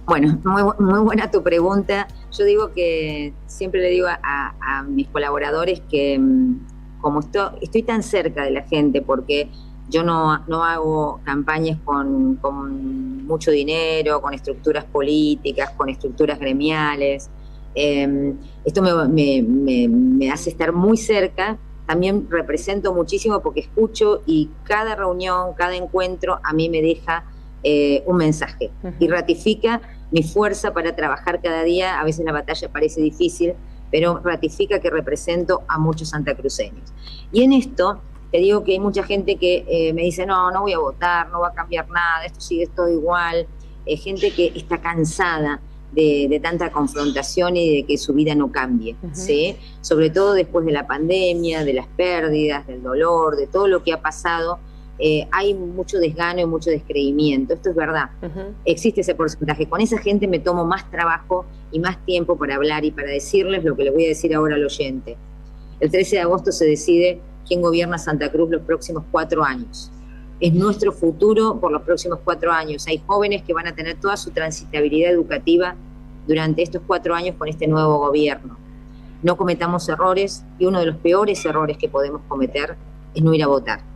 Bueno, muy buena tu pregunta. Yo digo que siempre le digo a mis colaboradores que como estoy tan cerca de la gente, porque yo no hago campañas con mucho dinero, con estructuras políticas, con estructuras gremiales. Esto me hace estar muy cerca. También represento muchísimo porque escucho y cada reunión, cada encuentro a mí me deja un mensaje y ratifica mi fuerza para trabajar cada día. A veces la batalla parece difícil, pero ratifica que represento a muchos santacruceños. Y en esto te digo que hay mucha gente que me dice no voy a votar, no va a cambiar nada, esto sigue todo igual. Gente que está cansada de tanta confrontación y de que su vida no cambie, ¿sí? Sobre todo después de la pandemia, de las pérdidas, del dolor, de todo lo que ha pasado. Hay mucho desgano y mucho descreimiento, esto es verdad, existe ese porcentaje. Con esa gente me tomo más trabajo y más tiempo para hablar y para decirles lo que le voy a decir ahora al oyente. El 13 de agosto se decide quién gobierna Santa Cruz los próximos 4 años. Es nuestro futuro por los próximos 4 años. Hay jóvenes que van a tener toda su transitabilidad educativa durante estos 4 años con este nuevo gobierno. No cometamos errores, y uno de los peores errores que podemos cometer es no ir a votar.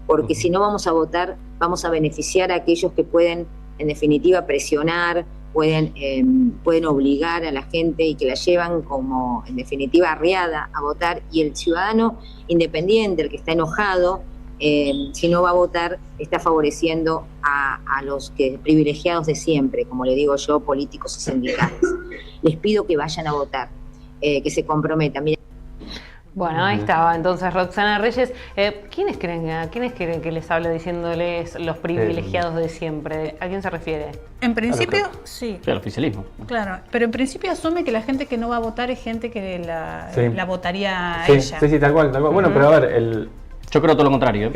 Porque si no vamos a votar, vamos a beneficiar a aquellos que pueden, en definitiva, presionar, pueden obligar a la gente y que la llevan como, en definitiva, arriada a votar. Y el ciudadano independiente, el que está enojado, si no va a votar, está favoreciendo a los privilegiados de siempre, como le digo yo, políticos y sindicales. Les pido que vayan a votar, que se comprometan. Mira. Bueno, ahí estaba entonces Roxana Reyes. ¿Quiénes creen que les habla diciéndoles los privilegiados de siempre? ¿A quién se refiere? En principio, sí. El oficialismo. Claro, pero en principio asume que la gente que no va a votar es gente que la votaría a ella. Sí, tal cual. Bueno, pero a ver, yo creo todo lo contrario.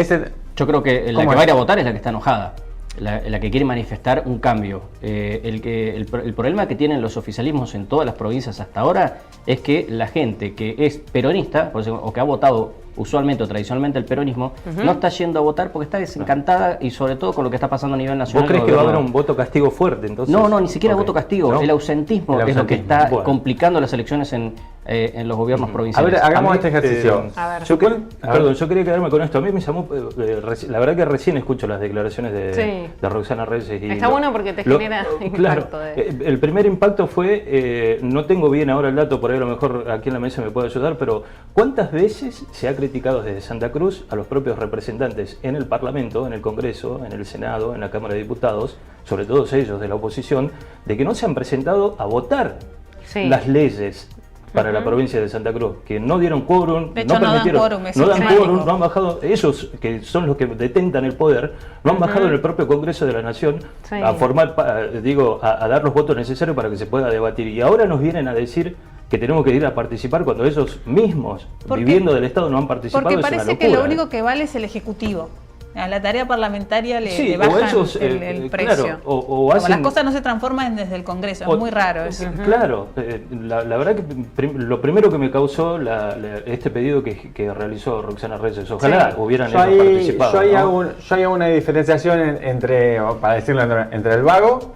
Yo creo que la que va a ir a votar es la que está enojada. la que quiere manifestar un cambio. El problema que tienen los oficialismos en todas las provincias hasta ahora es que la gente que es peronista, o que ha votado usualmente o tradicionalmente el peronismo, no está yendo a votar porque está desencantada y sobre todo con lo que está pasando a nivel nacional. ¿Vos crees que va a haber un voto castigo fuerte entonces? No, ni siquiera voto castigo. ¿No? El ausentismo es lo que está complicando las elecciones en los gobiernos provinciales. A ver, hagamos este ejercicio. Yo quería quedarme con esto. A mí me llamó, la verdad que recién escucho las declaraciones de Roxana Reyes. Está bueno porque te genera impacto. El primer impacto fue, no tengo bien ahora el dato, por ahí a lo mejor aquí en la mesa me puede ayudar, pero ¿cuántas veces se ha criticado desde Santa Cruz a los propios representantes en el Parlamento, en el Congreso, en el Senado, en la Cámara de Diputados, sobre todo ellos de la oposición, de que no se han presentado a votar las leyes para la provincia de Santa Cruz, que no dieron quórum, no permitieron, no dan quórum, no han bajado, ellos que son los que detentan el poder, no han bajado en el propio Congreso de la Nación a formar, a dar los votos necesarios para que se pueda debatir, y ahora nos vienen a decir que tenemos que ir a participar cuando ellos mismos, viviendo del Estado, no han participado. Porque parece que lo único que vale es el Ejecutivo. A la tarea parlamentaria le bajan el precio. Claro, o hacen... Las cosas no se transforman desde el Congreso, es muy raro eso. Claro, la verdad que lo primero que me causó este pedido que realizó Roxana Reyes, ojalá hubieran participado. Yo hago una diferenciación entre, para decirlo, entre el vago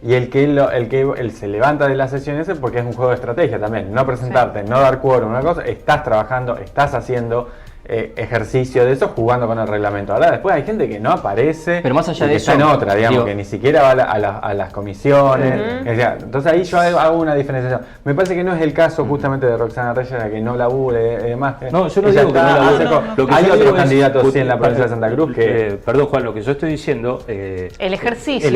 y el que se levanta de las sesiones, porque es un juego de estrategia también. No presentarte, no dar quórum, una cosa, estás trabajando, estás haciendo ejercicio de eso, jugando con el reglamento. Ahora después hay gente que no aparece, pero más allá de eso, está en otra, digamos, que ni siquiera va a las comisiones. Entonces ahí yo hago una diferenciación. Me parece que no es el caso justamente de Roxana Reyes, la que no labure y demás. No, yo no digo que no labure. Hay otros candidatos en la provincia de Santa Cruz que... perdón, Juan, lo que yo estoy diciendo... el ejercicio,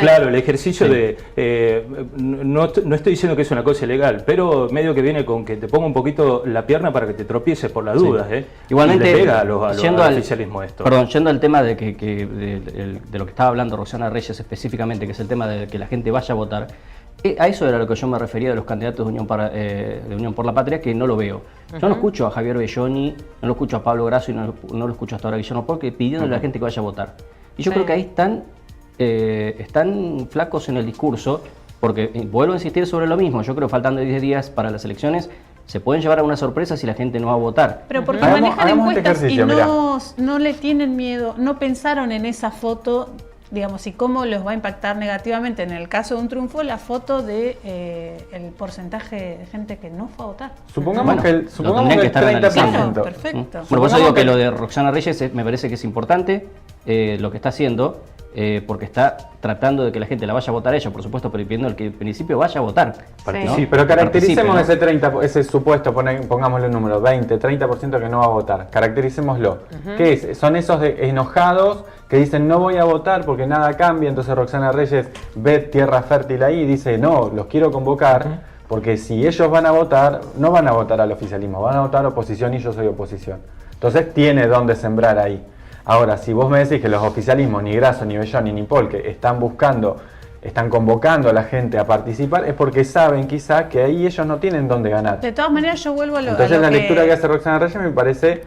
Claro, el ejercicio de... no estoy diciendo que es una cosa ilegal, pero medio que viene con que te ponga un poquito la pierna para que te tropieces por las dudas, Igualmente, pega al oficialismo esto. Perdón, yendo al tema de lo que estaba hablando Roxana Reyes específicamente, que es el tema de que la gente vaya a votar, a eso era lo que yo me refería de los candidatos de Unión por la Patria, que no lo veo. Yo no escucho a Javier Belloni, no lo escucho a Pablo Grasso y no lo escucho hasta ahora a Guillermo Porque pidiéndole a la gente que vaya a votar. Y yo creo que ahí están flacos en el discurso, porque vuelvo a insistir sobre lo mismo. Yo creo que faltando 10 días para las elecciones, se pueden llevar a una sorpresa si la gente no va a votar. Pero porque manejan encuestas y no le tienen miedo, no pensaron en esa foto, digamos, y cómo los va a impactar negativamente en el caso de un triunfo la foto de el porcentaje de gente que no fue a votar. Supongamos que el 30%. Claro, perfecto. Bueno, por eso digo que lo de Roxana Reyes me parece que es importante lo que está haciendo. Porque está tratando de que la gente la vaya a votar a ella, por supuesto, pero pidiendo que en principio vaya a votar. ¿no? Sí, pero caractericemos ese supuesto, pongámosle un número, 30% que no va a votar. Caractericémoslo. ¿Qué es? Son esos enojados que dicen no voy a votar porque nada cambia, entonces Roxana Reyes ve tierra fértil ahí y dice no, los quiero convocar, porque si ellos van a votar, no van a votar al oficialismo, van a votar oposición y yo soy oposición. Entonces tiene dónde sembrar ahí. Ahora, si vos me decís que los oficialismos, ni Grasso, ni Belloni, ni Polque, están convocando a la gente a participar, es porque saben quizá que ahí ellos no tienen dónde ganar. De todas maneras, yo vuelvo a lo Entonces la lectura que hace Roxana Reyes me parece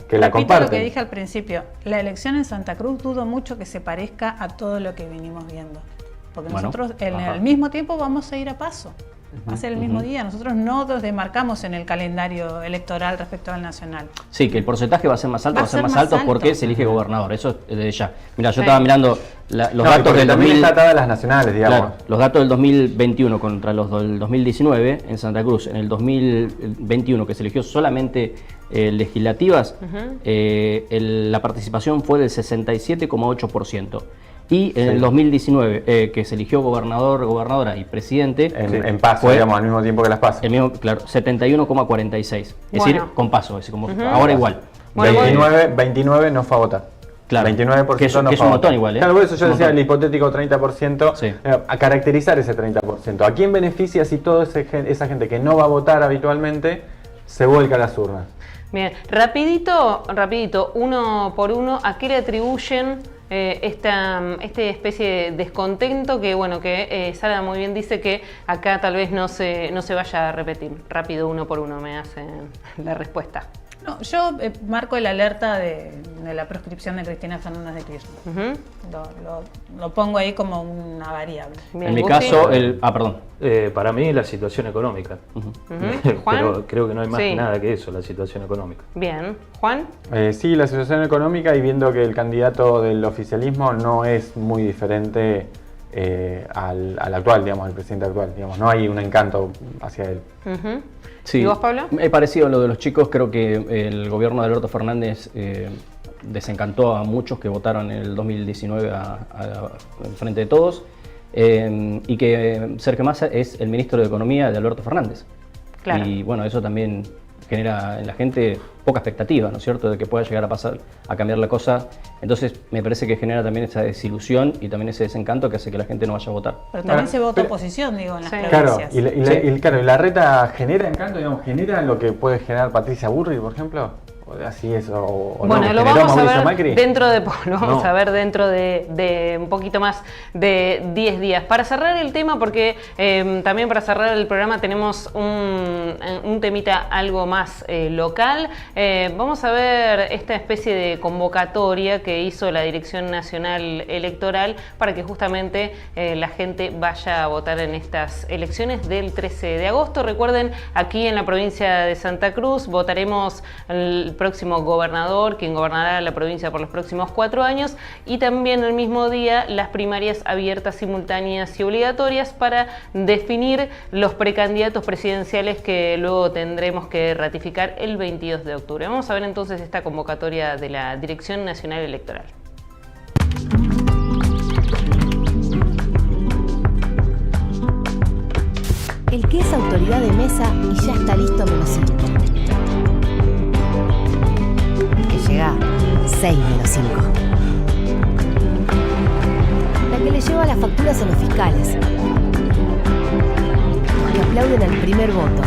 que la comparten. Lo que dije al principio, la elección en Santa Cruz dudo mucho que se parezca a todo lo que venimos viendo. Porque nosotros al mismo tiempo vamos a ir a paso. Va a ser el mismo día. Nosotros no nos demarcamos en el calendario electoral respecto al nacional. Sí, que el porcentaje va a ser más alto, porque se elige gobernador. Eso es de ya. Mira, yo estaba mirando los datos del 2000. Está atada a las nacionales, digamos. Claro, los datos del 2021 contra los del 2019 en Santa Cruz. En el 2021, que se eligió solamente legislativas, la participación fue del 67,8%. Y en el 2019, que se eligió gobernador, gobernadora y presidente... En PASO, digamos, al mismo tiempo que las PASO. El mismo, claro, 71,46. Es decir, con PASO, es como ahora igual. 29 no fue a votar. Claro, 29% no fue a votar. Es un montón igual, Claro, por eso yo decía el hipotético 30%, a caracterizar ese 30%. ¿A quién beneficia si toda esa gente que no va a votar habitualmente se vuelca a las urnas? Bien, rapidito, uno por uno, ¿a qué le atribuyen esta especie de descontento que, bueno, que Sara muy bien dice que acá tal vez no se vaya a repetir? Rápido, uno por uno me hace la respuesta. No, yo marco el alerta de la proscripción de Cristina Fernández de Kirchner. Lo pongo ahí como una variable. En mi caso, perdón. Para mí la situación económica. Pero creo que no hay más nada que eso, la situación económica. Bien. ¿Juan? Sí, la situación económica, y viendo que el candidato del oficialismo no es muy diferente al actual, digamos, al presidente actual. Digamos, no hay un encanto hacia él. Sí. ¿Y vos, Pablo? Es parecido a lo de los chicos. Creo que el gobierno de Alberto Fernández desencantó a muchos que votaron en el 2019 al Frente de Todos, y que Sergio Massa es el ministro de Economía de Alberto Fernández. Claro. Y bueno, eso también genera en la gente poca expectativa, ¿no es cierto?, de que pueda llegar a pasar, a cambiar la cosa. Entonces me parece que genera también esa desilusión y también ese desencanto que hace que la gente no vaya a votar. Pero también se vota oposición, digo, en las Claro, provincias. y la reta genera encanto, digamos, genera lo que puede generar Patricia Burri, por ejemplo. Así es, o bueno, no, lo vamos a ver Macri. dentro de un poquito más de 10 días. Para cerrar el tema, porque también para cerrar el programa tenemos un temita algo más local. Vamos a ver esta especie de convocatoria que hizo la Dirección Nacional Electoral para que justamente la gente vaya a votar en estas elecciones del 13 de agosto. Recuerden, aquí en la provincia de Santa Cruz votaremos el próximo gobernador, quien gobernará la provincia por los próximos 4 años, y también el mismo día las primarias abiertas, simultáneas y obligatorias para definir los precandidatos presidenciales que luego tendremos que ratificar el 22 de octubre. Vamos a ver entonces esta convocatoria de la Dirección Nacional Electoral. El que es autoridad de mesa y ya está listo menos 5. Llega 6 menos 5. La que le lleva las facturas a los fiscales, que aplauden al primer voto.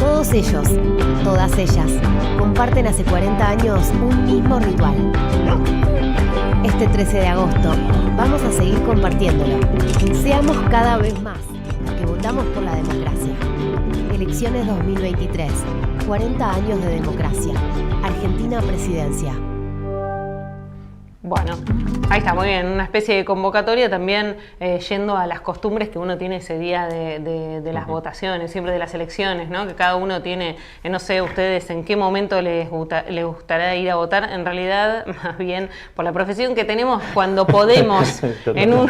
Todos ellos, todas ellas, comparten hace 40 años un mismo ritual. Este 13 de agosto vamos a seguir compartiéndolo. Seamos cada vez más los que votamos por la democracia. Elecciones 2023. 40 años de democracia. Argentina Presidencia. Bueno, ahí está, muy bien. Una especie de convocatoria también yendo a las costumbres que uno tiene ese día de las votaciones, siempre de las elecciones, ¿no? Que cada uno tiene, no sé ustedes en qué momento les gustará ir a votar. En realidad, más bien por la profesión que tenemos, cuando podemos. En un,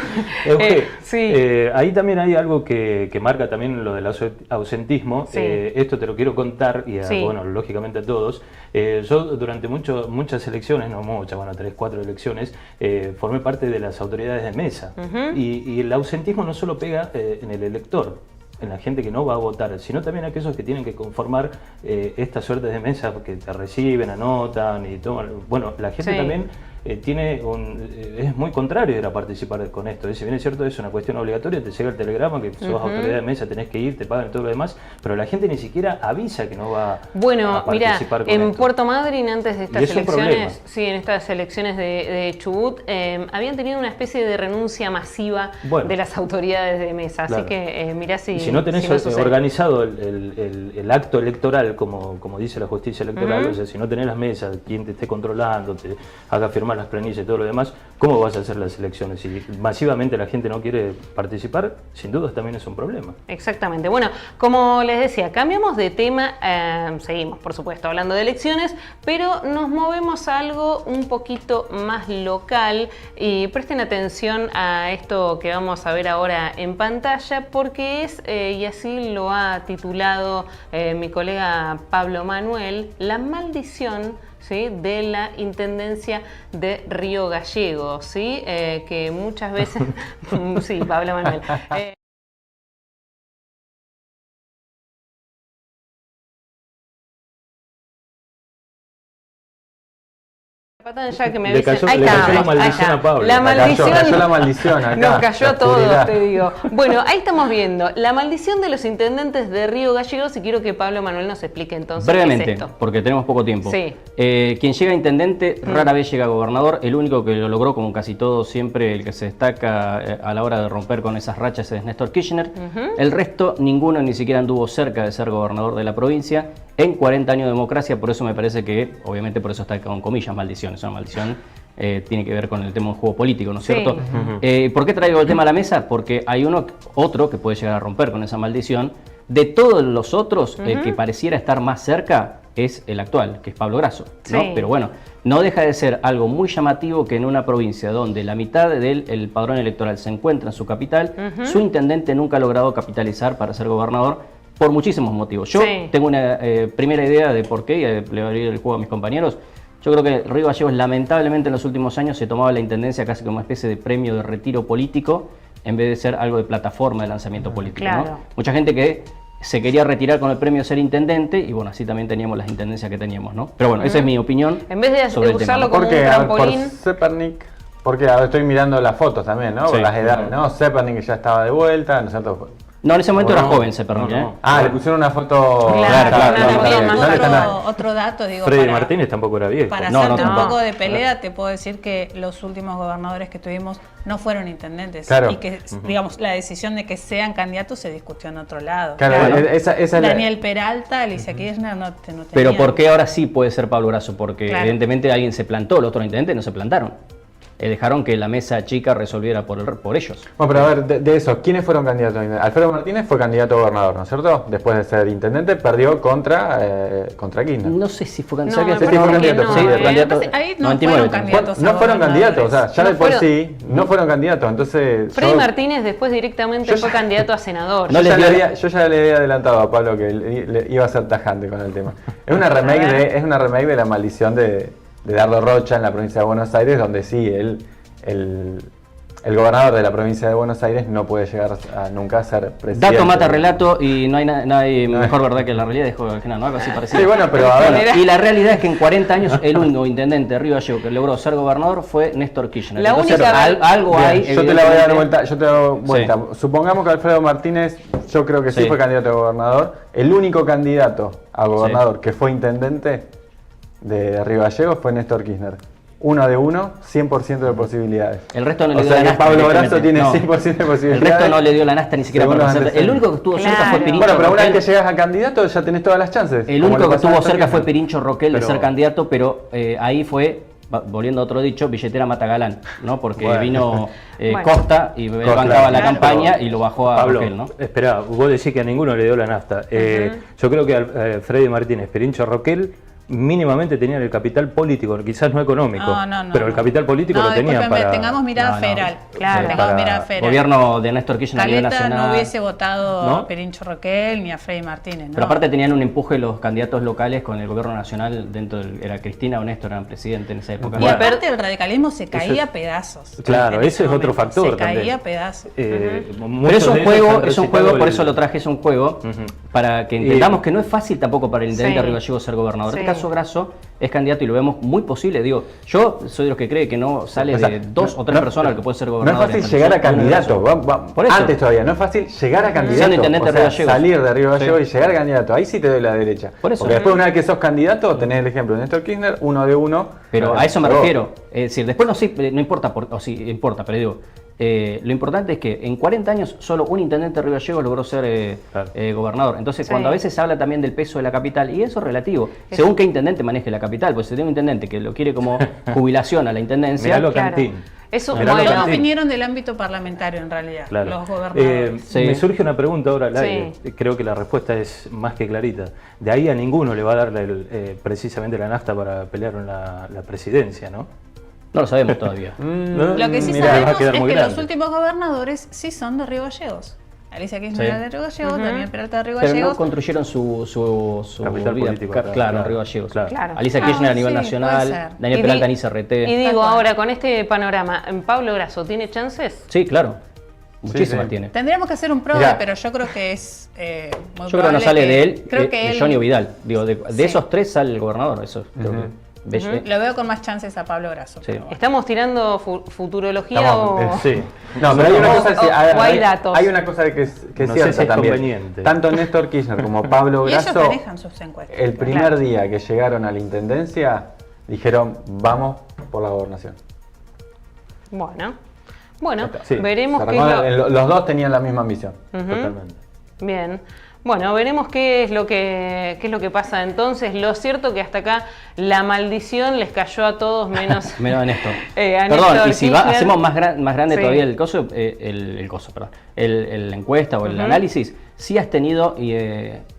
ahí también hay algo que marca también lo del ausentismo. Sí. Esto te lo quiero contar y bueno, lógicamente a todos. Yo durante muchas elecciones, no muchas, bueno, 3, 4 elecciones, formé parte de las autoridades de mesa. Y el ausentismo no solo pega en el elector, en la gente que no va a votar, sino también aquellos que tienen que conformar estas suertes de mesa que te reciben, anotan y toman. Bueno, la gente también es muy contrario de ir a participar con esto. Si bien es cierto, es una cuestión obligatoria, te llega el telegrama que sos autoridad de mesa, tenés que ir, te pagan todo lo demás, pero la gente ni siquiera avisa que no va a participar con en esto. Puerto Madryn, antes de estas elecciones, en estas elecciones de Chubut, habían tenido una especie de renuncia masiva de las autoridades de mesa. Así que mirá si no tenés organizado el acto electoral, como dice la justicia electoral, o sea, si no tenés las mesas, quien te esté controlando, te haga firmar las planillas y todo lo demás, ¿cómo vas a hacer las elecciones? Si masivamente la gente no quiere participar, sin dudas también es un problema. Exactamente. Bueno, como les decía, cambiamos de tema, seguimos por supuesto hablando de elecciones, pero nos movemos a algo un poquito más local y presten atención a esto que vamos a ver ahora en pantalla, porque es, y así lo ha titulado mi colega Pablo Manuel, la maldición de la Intendencia de Río Gallegos, que muchas veces... sí, Pablo Manuel. Ya que me le cayó la maldición a Pablo. La maldición, cayó la maldición acá, nos cayó a todos, te digo. Bueno, ahí estamos viendo la maldición de los intendentes de Río Gallegos y quiero que Pablo Manuel nos explique entonces brevemente, qué es esto. Porque tenemos poco tiempo. Sí. Quien llega a intendente rara vez llega a gobernador. El único que lo logró, como casi todo, siempre el que se destaca a la hora de romper con esas rachas es Néstor Kirchner. El resto, ninguno ni siquiera anduvo cerca de ser gobernador de la provincia. en 40 años de democracia. Por eso me parece que, obviamente por eso está con comillas maldición, es una maldición, tiene que ver con el tema del juego político, ¿no es cierto? ¿Por qué traigo el tema a la mesa? Porque hay otro que puede llegar a romper con esa maldición. De todos los otros, el que pareciera estar más cerca es el actual, que es Pablo Grasso, ¿no? Sí. Pero bueno, no deja de ser algo muy llamativo que en una provincia donde la mitad del padrón electoral se encuentra en su capital, su intendente nunca ha logrado capitalizar para ser gobernador por muchísimos motivos. Yo tengo una primera idea de por qué, y le voy a abrir el juego a mis compañeros. Yo creo que Río Gallegos lamentablemente en los últimos años se tomaba la intendencia casi como una especie de premio de retiro político en vez de ser algo de plataforma de lanzamiento político. Claro. ¿no? Mucha gente que se quería retirar con el premio de ser intendente y bueno, así también teníamos las intendencias que teníamos, ¿no? Pero bueno, esa es mi opinión. En vez de sobre usarlo el tema, como un trampolín. Por Zepernik, porque ahora estoy mirando las fotos también, ¿no? Por las edades, ¿no? Zepernik ya estaba de vuelta, ¿no es cierto? No, en ese momento era joven Zepernik, ¿eh? Ah, le pusieron una foto... Otro dato, digo, Freddy Martínez tampoco era viejo. Para hacerte un poco de pelea, te puedo decir que los últimos gobernadores que tuvimos no fueron intendentes. Claro. Y que, digamos, la decisión de que sean candidatos se discutió en otro lado. Claro. Daniel Peralta, Alicia Kirchner no tenía. Pero ¿por qué ahora sí puede ser Pablo Grasso? Porque evidentemente alguien se plantó, los otros intendentes no se plantaron. Dejaron que la mesa chica resolviera por ellos. Bueno, pero a ver, de eso, ¿quiénes fueron candidatos? Alfredo Martínez fue candidato a gobernador, ¿no es cierto? Después de ser intendente, perdió contra Kirchner. No sé si fue candidato. Ahí no fueron candidatos. No fueron candidatos, o sea, ya de por sí no fueron candidatos. Entonces, Freddy Martínez después directamente fue candidato a senador. Yo ya le había adelantado a Pablo que le iba a ser tajante con el tema. Es una remake de la maldición de Dardo Rocha en la provincia de Buenos Aires, donde sí, el gobernador de la provincia de Buenos Aires no puede llegar nunca a ser presidente. Dato mata relato y no hay mejor verdad que la realidad, dijo Genaro, ¿no? Algo así parecido. Sí, bueno, pero a ver. Y la realidad es que en 40 años el único intendente de Río Gallegos que logró ser gobernador fue Néstor Kirchner. Entonces, algo hay. Yo te la voy a dar vuelta. Sí. Supongamos que Alfredo Martínez, yo creo que sí fue candidato a gobernador. El único candidato a gobernador que fue intendente de Río Gallegos fue Néstor Kirchner. 1 de 1, 100% de posibilidades. El resto no le dio la nasta. Pablo Grasso tiene 100% de posibilidades. El resto no le dio la nasta ni siquiera para hacer. El único que estuvo cerca fue Pirincho. Bueno, pero una vez que llegas a candidato ya tenés todas las chances. El único que estuvo cerca fue Pirincho Roquel de ser candidato, pero ahí fue, volviendo a otro dicho, billetera mata galán, ¿no? Porque vino Costa y bancaba la campaña y lo bajó a Pablo, Roquel, ¿no? Esperá, vos decís que a ninguno le dio la nafta. Yo creo que Freddy Martínez, Pirincho Roquel, mínimamente tenían el capital político, quizás no económico, pero el capital político lo tenían para... Tengamos mirada federal. Claro, tengamos mirada federal. Gobierno de Néstor Kirchner a nivel nacional. No hubiese votado a Pirincho Roquel ni a Freddy Martínez. Pero aparte tenían un empuje los candidatos locales con el gobierno nacional dentro era Cristina o Néstor eran presidente en esa época. Y aparte el radicalismo se caía a pedazos. Claro, ese es otro factor se también. caía a pedazos. Pero es un juego, por eso lo traje, es un juego para que entendamos que no es fácil tampoco para el intendente de Río Gallegos ser gobernador. En este caso Grasso es candidato y lo vemos muy posible. Digo, yo soy de los que cree que no sale de 2 o 3 personas el que puede ser gobernador. No es fácil llegar a candidato. Antes todavía, no es fácil llegar a candidato. Intendente de Río Gallegos. Salir de Río Gallegos y llegar a candidato. Ahí sí te doy la derecha. Por eso. Porque después, una vez que sos candidato, tenés el ejemplo de Néstor Kirchner, 1 de 1. Pero a eso me refiero. Es decir, después no importa, o sí importa, pero digo, lo importante es que en 40 años solo un intendente de Río Gallegos logró ser gobernador. Entonces, cuando a veces se habla también del peso de la capital, y eso es relativo, según qué intendente maneje la capital, pues si tiene un intendente que lo quiere como jubilación a la intendencia... Miralo Cantín. Todos vinieron del ámbito parlamentario en realidad, los gobernadores. Me surge una pregunta ahora al aire, creo que la respuesta es más que clarita. De ahí a ninguno le va a dar precisamente la nafta para pelear en la presidencia, ¿no? No lo sabemos todavía. Lo que sí sabemos es que los últimos gobernadores sí son de Río Gallegos. Alicia Kirchner era de Río Gallegos, Daniel Peralta de Río Gallegos. Pero no construyeron su capital vida político. Claro, en Río Gallegos. Claro. Alicia Kirchner a nivel nacional, Daniel Peralta ni CRT. Y digo, ahora con este panorama, ¿Pablo Grasso tiene chances? Sí, claro. Muchísimas tiene. Tendríamos que hacer un PRODE, pero yo creo que es muy Yo creo que no sale de él, creo que de Johnny o Vidal. Digo, de esos 3 sale el gobernador, eso creo que... Lo veo con más chances a Pablo Grasso. Sí. ¿Estamos tirando futurología o...? Sí. No, pero hay una cosa, hay datos. Hay una cosa que es cierta también. Tanto Néstor Kirchner como Pablo Grasso, ellos manejan sus encuestas. El primer día que llegaron a la intendencia, dijeron, vamos por la gobernación. Bueno, veremos que... Los dos tenían la misma ambición. Totalmente. Bien. Bueno, veremos qué es lo que pasa entonces. Lo cierto que hasta acá la maldición les cayó a todos menos a Néstor. A Perdón, Néstor y si Kirchner. hacemos más grande Sí. todavía la encuesta o el análisis, sí has tenido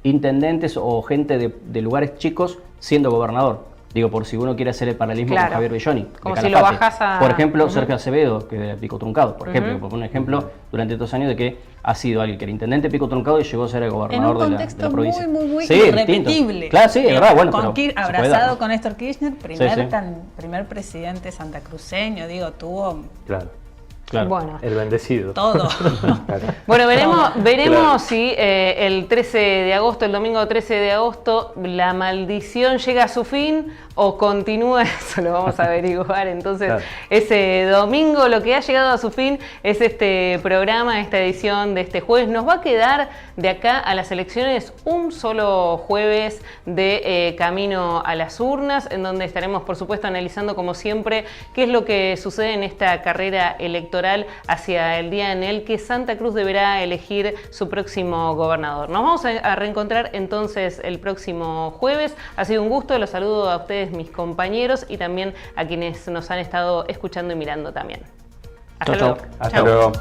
intendentes o gente de lugares chicos siendo gobernador. Digo, por si uno quiere hacer el paralelismo con Javier Belloni. Como si lo bajás a... Por ejemplo, Sergio Acevedo, que de Pico Truncado, por ejemplo, por un ejemplo, durante estos años de que ha sido alguien que era intendente de Pico Truncado y llegó a ser el gobernador de la provincia. En un contexto muy sí, irrepetible. Distinto. Claro, sí, es verdad, bueno, pero abrazado con Néstor Kirchner, Sí. primer presidente santacruceño, digo, tuvo... Claro. Bueno. El bendecido. Todo. Bueno, veremos Claro. si el 13 de agosto, el domingo 13 de agosto, la maldición llega a su fin o continúa. Eso lo vamos a averiguar. Entonces, ese domingo lo que ha llegado a su fin es este programa, esta edición de este jueves. Nos va a quedar de acá a las elecciones un solo jueves de camino a las urnas, en donde estaremos, por supuesto, analizando, como siempre, qué es lo que sucede en esta carrera electoral hacia el día en el que Santa Cruz deberá elegir su próximo gobernador. Nos vamos a reencontrar entonces el próximo jueves. Ha sido un gusto, los saludo a ustedes, mis compañeros, y también a quienes nos han estado escuchando y mirando también. Hasta luego. Hasta luego.